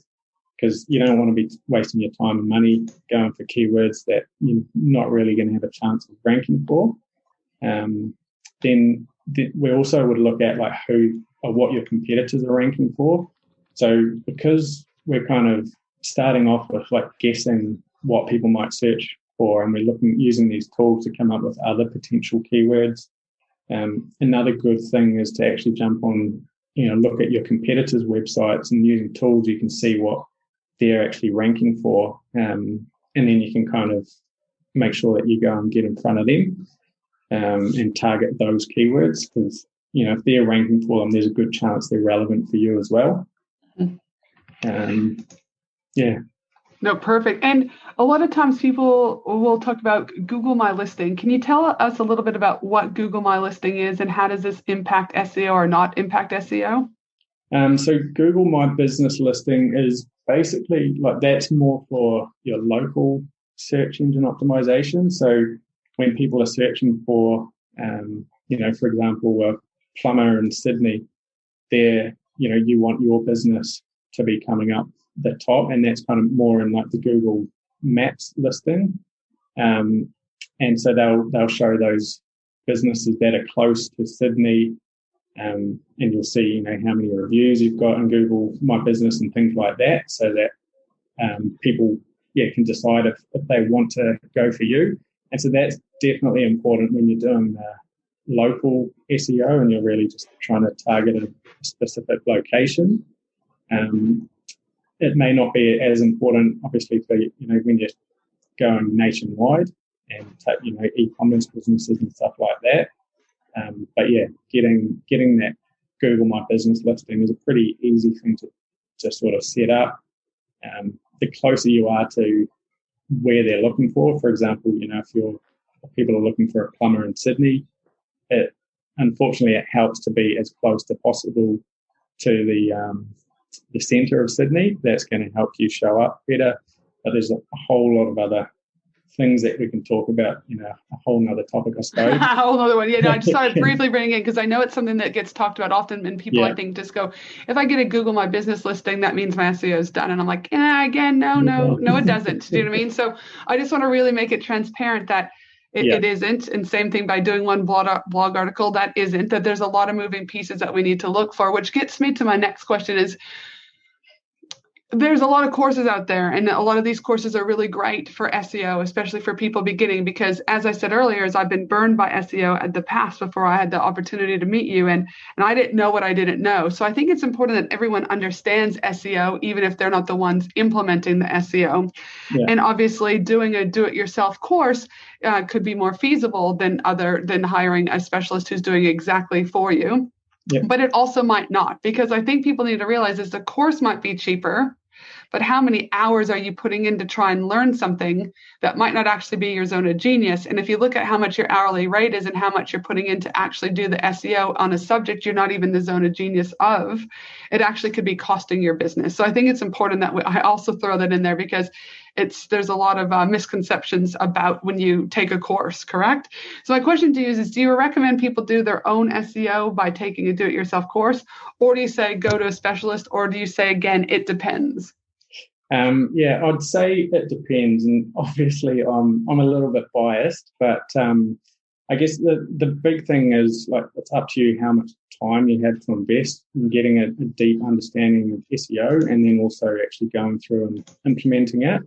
because you don't want to be wasting your time and money going for keywords that you're not really going to have a chance of ranking for. Then we also would look at like who or what your competitors are ranking for. So because we're kind of starting off with like guessing what people might search for, and we're using these tools to come up with other potential keywords. Another good thing is to actually jump on, look at your competitors' websites, and using tools you can see what they're actually ranking for, and then you can kind of make sure that you go and get in front of them and target those keywords, because if they're ranking for them, there's a good chance they're relevant for you as well. Yeah. No, perfect. And a lot of times people will talk about Google My Listing. Can you tell us a little bit about what Google My Listing is and how does this impact SEO or not impact SEO? So Google My Business Listing is basically like that's more for your local search engine optimization. So when people are searching for, for example, a plumber in Sydney, you want your business to be coming up the top, and that's kind of more in like the Google Maps listing. And so they'll show those businesses that are close to Sydney, and you'll see, how many reviews you've got in Google My Business and things like that, so that people, can decide if they want to go for you. And so that's definitely important when you're doing local SEO and you're really just trying to target a specific location. It may not be as important, obviously, for when you're going nationwide and e-commerce businesses and stuff like that. But yeah, getting that Google My Business listing is a pretty easy thing to sort of set up. The closer you are to where they're looking for example, if people are looking for a plumber in Sydney, unfortunately it helps to be as close as possible to the centre of Sydney. That's going to help you show up better. But there's a whole lot of other things that we can talk about, a whole nother topic, I suppose. A whole other one. Yeah, no, I just thought I'd briefly bring it in because I know it's something that gets talked about often, and people, I think, just go, if I get a Google My Business listing, that means my SEO is done. And I'm like, again, no, it doesn't. Do you know what I mean? So I just want to really make it transparent that it isn't. And same thing by doing one blog article, that isn't, that there's a lot of moving pieces that we need to look for, which gets me to my next question is, there's a lot of courses out there, and a lot of these courses are really great for SEO, especially for people beginning, because as I said earlier, I've been burned by SEO at the past before I had the opportunity to meet you, and I didn't know what I didn't know. So I think it's important that everyone understands SEO, even if they're not the ones implementing the SEO. Yeah. And obviously doing a do-it-yourself course could be more feasible than hiring a specialist who's doing exactly for you. Yep. But it also might not, because I think people need to realize is the course might be cheaper, but how many hours are you putting in to try and learn something that might not actually be your zone of genius? And if you look at how much your hourly rate is and how much you're putting in to actually do the SEO on a subject you're not even the zone of genius of, it actually could be costing your business. So I think it's important that I also throw that in there, because there's a lot of misconceptions about when you take a course, correct? So my question to you is do you recommend people do their own SEO by taking a do-it-yourself course, or do you say go to a specialist, or do you say, again, it depends? I'd say it depends, and obviously I'm a little bit biased, but I guess the big thing is, like, it's up to you how much time you have to invest in getting a deep understanding of SEO, and then also actually going through and implementing it.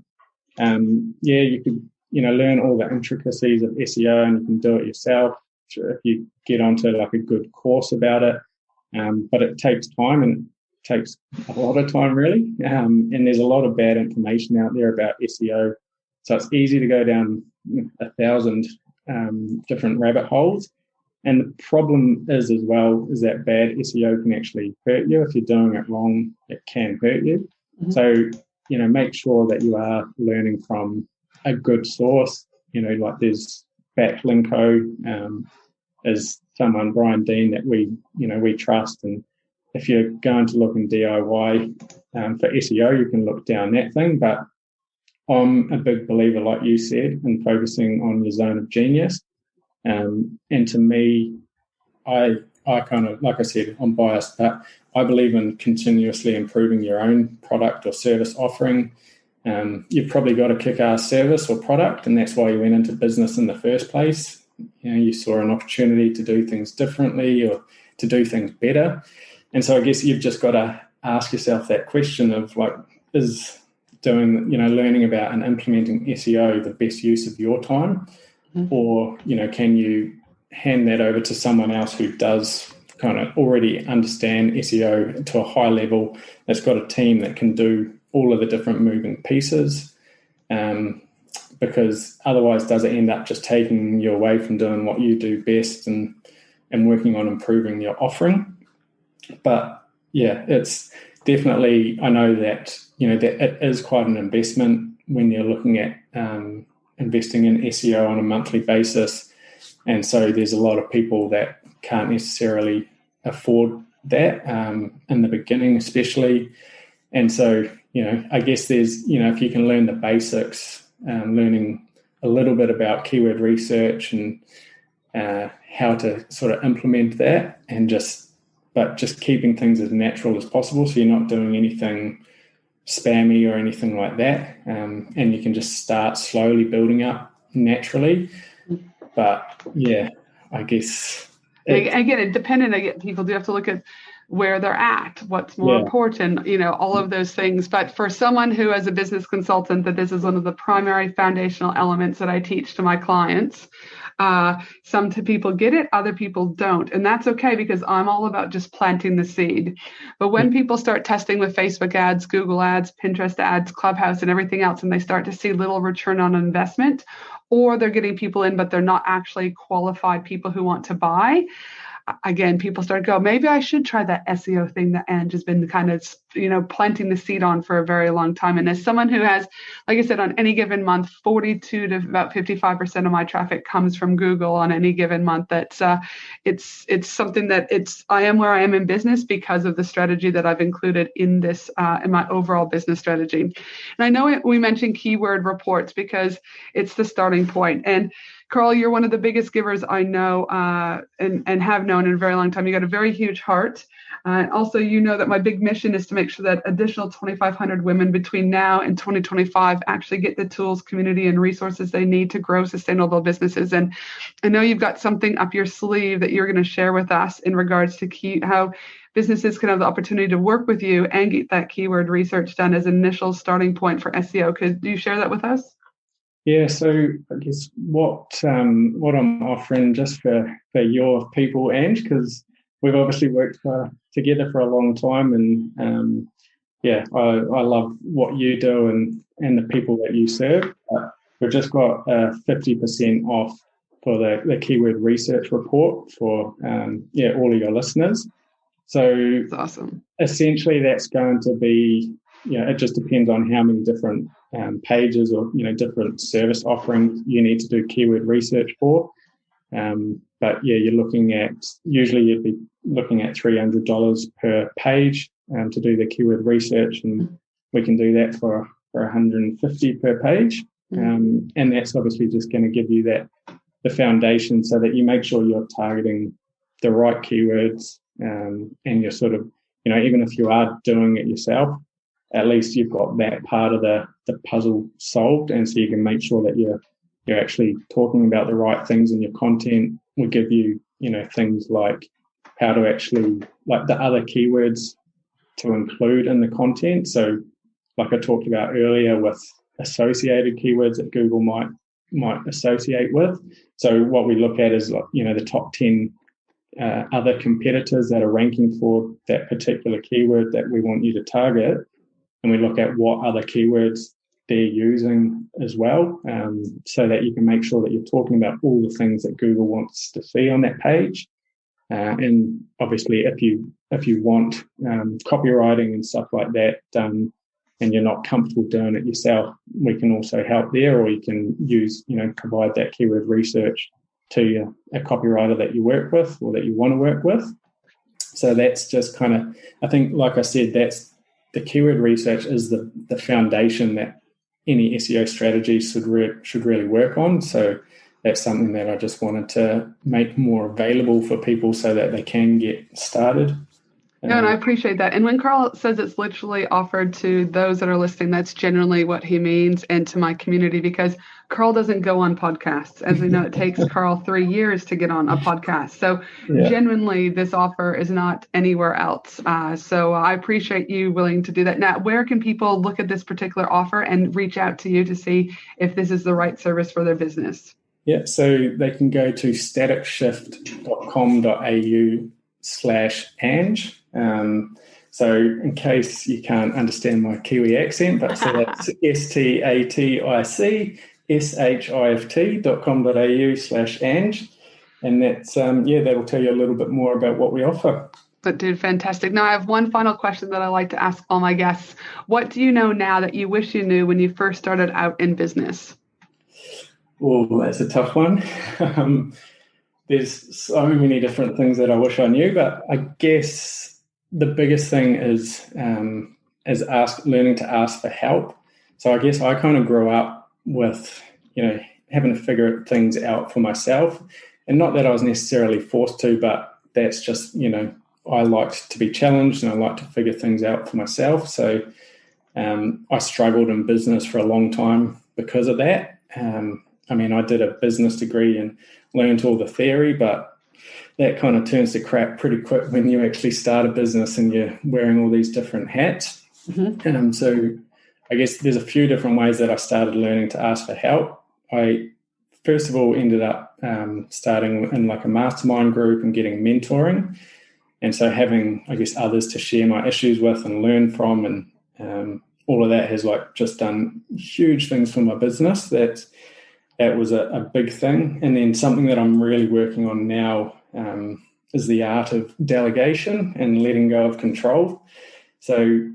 You could learn all the intricacies of SEO, and you can do it yourself if you get onto like a good course about it. But it takes time, and takes a lot of time, really. And there's a lot of bad information out there about SEO. So it's easy to go down 1,000 different rabbit holes. And the problem is as well is that bad SEO can actually hurt you. If you're doing it wrong, it can hurt you. Mm-hmm. So, make sure that you are learning from a good source. Like there's Backlinko, is someone, Brian Dean, that we trust. And if you're going to look in DIY for SEO, you can look down that thing. But I'm a big believer, like you said, in focusing on your zone of genius. And to me, I kind of, like I said, I'm biased, but I believe in continuously improving your own product or service offering. You've probably got a kick-ass service or product, and that's why you went into business in the first place. You saw an opportunity to do things differently or to do things better. And so I guess you've just got to ask yourself that question of, like, is learning about and implementing SEO the best use of your time? Mm-hmm. Or, can you hand that over to someone else who does kind of already understand SEO to a high level, that's got a team that can do all of the different moving pieces? Because otherwise, does it end up just taking you away from doing what you do best and working on improving your offering? But yeah, it's definitely, I know that, that it is quite an investment when you're looking at investing in SEO on a monthly basis. And so there's a lot of people that can't necessarily afford that in the beginning, especially. And so, I guess there's, if you can learn the basics, learning a little bit about keyword research and how to sort of implement that, and just keeping things as natural as possible, so you're not doing anything spammy or anything like that, and you can just start slowly building up naturally. But yeah, I guess again, people do have to look at where they're at, what's more important, all of those things. But for someone who, as a business consultant, that this is one of the primary foundational elements that I teach to my clients. Some people get it, other people don't. And that's okay, because I'm all about just planting the seed. But when people start testing with Facebook ads, Google ads, Pinterest ads, Clubhouse, and everything else, and they start to see little return on investment, or they're getting people in, but they're not actually qualified people who want to buy, again, people start to go, maybe I should try that SEO thing that Ange has been kind of, planting the seed on for a very long time. And as someone who has, like I said, on any given month, 42 to about 55% of my traffic comes from Google on any given month. That's it's something that I am where I am in business because of the strategy that I've included in this, in my overall business strategy. And I know we mentioned keyword reports because it's the starting point. And Carl, you're one of the biggest givers I know and have known in a very long time. You got a very huge heart. Also, that my big mission is to make sure that additional 2,500 women between now and 2025 actually get the tools, community, and resources they need to grow sustainable businesses. And I know you've got something up your sleeve that you're going to share with us in regards to how businesses can have the opportunity to work with you and get that keyword research done as an initial starting point for SEO. Could you share that with us? Yeah, so I guess what I'm offering just for your people, Ange, because we've obviously worked together for a long time, and I love what you do and the people that you serve. We've just got 50% off for the keyword research report for all of your listeners. So that's awesome. Essentially, that's going to be, it just depends on how many different pages or different service offerings you need to do keyword research for. But you're looking at, usually you'd be looking at $300 per page to do the keyword research, and we can do that for $150 per page. And that's obviously just going to give you the foundation so that you make sure you're targeting the right keywords, and you're sort of, even if you are doing it yourself, at least you've got that part of the puzzle solved, and so you can make sure that you're actually talking about the right things in your content. We give you, things like how to actually, like the other keywords to include in the content. So like I talked about earlier with associated keywords that Google might associate with. So what we look at is, the top 10 other competitors that are ranking for that particular keyword that we want you to target. And we look at what other keywords they're using as well, so that you can make sure that you're talking about all the things that Google wants to see on that page. And obviously, if you want copywriting and stuff like that done, and you're not comfortable doing it yourself, we can also help there, or you can use, provide that keyword research to a copywriter that you work with or that you want to work with. So that's just kind of, I think, like I said, that's the keyword research is the foundation that any SEO strategy should really work on. So that's something that I just wanted to make more available for people so that they can get started. No, and I appreciate that. And when Carl says it's literally offered to those that are listening, that's generally what he means, and to my community, because Carl doesn't go on podcasts. As we know, it takes Carl 3 years to get on a podcast. So genuinely, this offer is not anywhere else. So I appreciate you willing to do that. Now, where can people look at this particular offer and reach out to you to see if this is the right service for their business? Yeah, so they can go to staticshift.com.au/Ange. So in case you can't understand my Kiwi accent, but so that's staticshift.com.au/Ange. And that's, that'll tell you a little bit more about what we offer. But dude, fantastic. Now I have one final question that I like to ask all my guests. What do you know now that you wish you knew when you first started out in business? Oh, that's a tough one. There's so many different things that I wish I knew, but I guess the biggest thing is learning to ask for help. So I guess I kind of grew up with, having to figure things out for myself, and not that I was necessarily forced to, but that's just, I liked to be challenged and I like to figure things out for myself. So I struggled in business for a long time because of that. I did a business degree and learned all the theory, but that kind of turns to crap pretty quick when you actually start a business and you're wearing all these different hats. Mm-hmm. So I guess there's a few different ways that I started learning to ask for help. I first of all ended up starting in like a mastermind group and getting mentoring. And so having, I guess, others to share my issues with and learn from, and all of that has like just done huge things for my business. That was a big thing. And then something that I'm really working on now is the art of delegation and letting go of control. So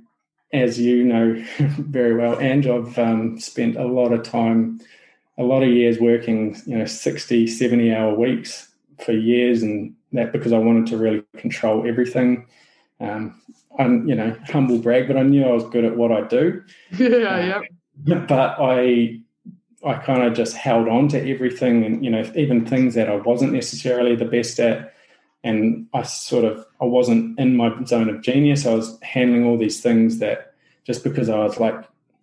as you know very well, Ange, I've spent a lot of years working, 60, 70-hour weeks for years, and that because I wanted to really control everything. I'm, humble brag, but I knew I was good at what I do. Yeah. But I kind of just held on to everything, and even things that I wasn't necessarily the best at, and I wasn't in my zone of genius. I was handling all these things that just because I was like,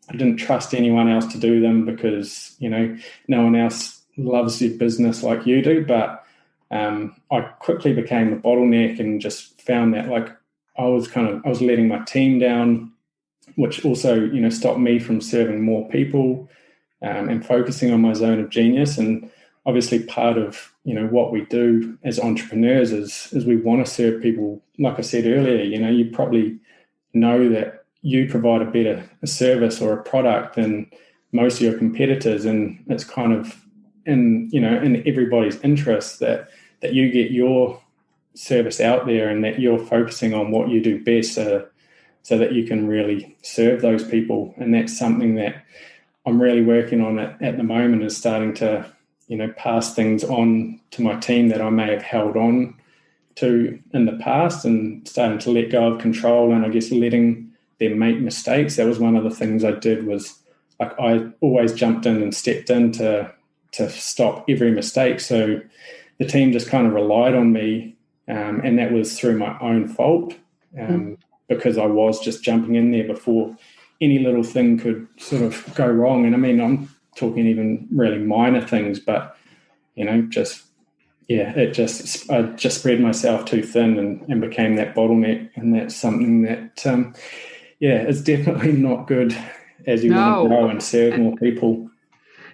I didn't trust anyone else to do them because no one else loves your business like you do. But I quickly became a bottleneck and just found that like I was letting my team down, which also stopped me from serving more people. And focusing on my zone of genius. And obviously part of, what we do as entrepreneurs is we want to serve people. Like I said earlier, you probably know that you provide a better service or a product than most of your competitors. And it's kind of in everybody's interest that you get your service out there and that you're focusing on what you do best so that you can really serve those people. And that's something that I'm really working on at the moment, is starting to, pass things on to my team that I may have held on to in the past, and starting to let go of control and I guess letting them make mistakes. That was one of the things I did, was like I always jumped in and stepped in to stop every mistake. So the team just kind of relied on me, and that was through my own fault, because I was just jumping in there before any little thing could sort of go wrong. And I'm talking even really minor things, but I just spread myself too thin and became that bottleneck. And that's something that, is definitely not good as you want to grow and serve more people.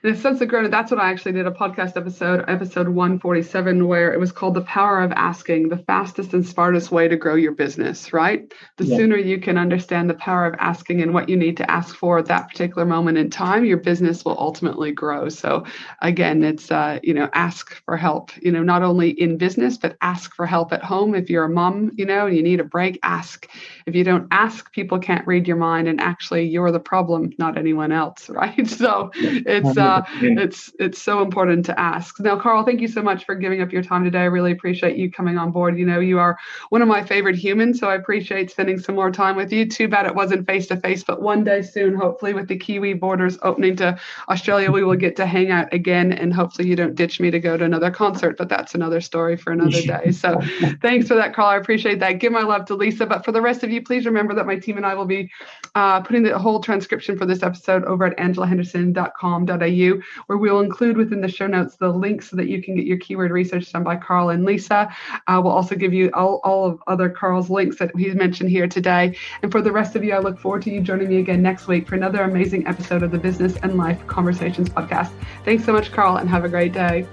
In a sense of growth, that's what I actually did a podcast episode 147, where it was called The Power of Asking, the fastest and smartest way to grow your business, right? The sooner you can understand the power of asking and what you need to ask for at that particular moment in time, your business will ultimately grow. So again, it's, ask for help, not only in business, but ask for help at home. If you're a mom, and you need a break, ask. If you don't ask, people can't read your mind, and actually you're the problem, not anyone else, right? So it's so important to ask. Now, Carl, thank you so much for giving up your time today. I really appreciate you coming on board. You are one of my favorite humans, so I appreciate spending some more time with you. Too bad it wasn't face-to-face, but one day soon, hopefully with the Kiwi borders opening to Australia, we will get to hang out again, and hopefully you don't ditch me to go to another concert, but that's another story for another day. So thanks for that, Carl. I appreciate that. Give my love to Lisa. But for the rest of you, please remember that my team and I will be putting the whole transcription for this episode over at angelahenderson.com.au, where we'll include within the show notes the links so that you can get your keyword research done by Carl and Lisa. We'll also give you all of other Carl's links that he's mentioned here today. And for the rest of you, I look forward to you joining me again next week for another amazing episode of the Business and Life Conversations podcast. Thanks so much, Carl, and have a great day.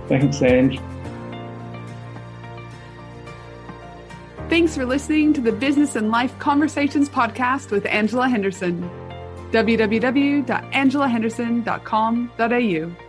Thanks, Ange. Thanks for listening to the Business and Life Conversations podcast with Angela Henderson. www.angelahenderson.com.au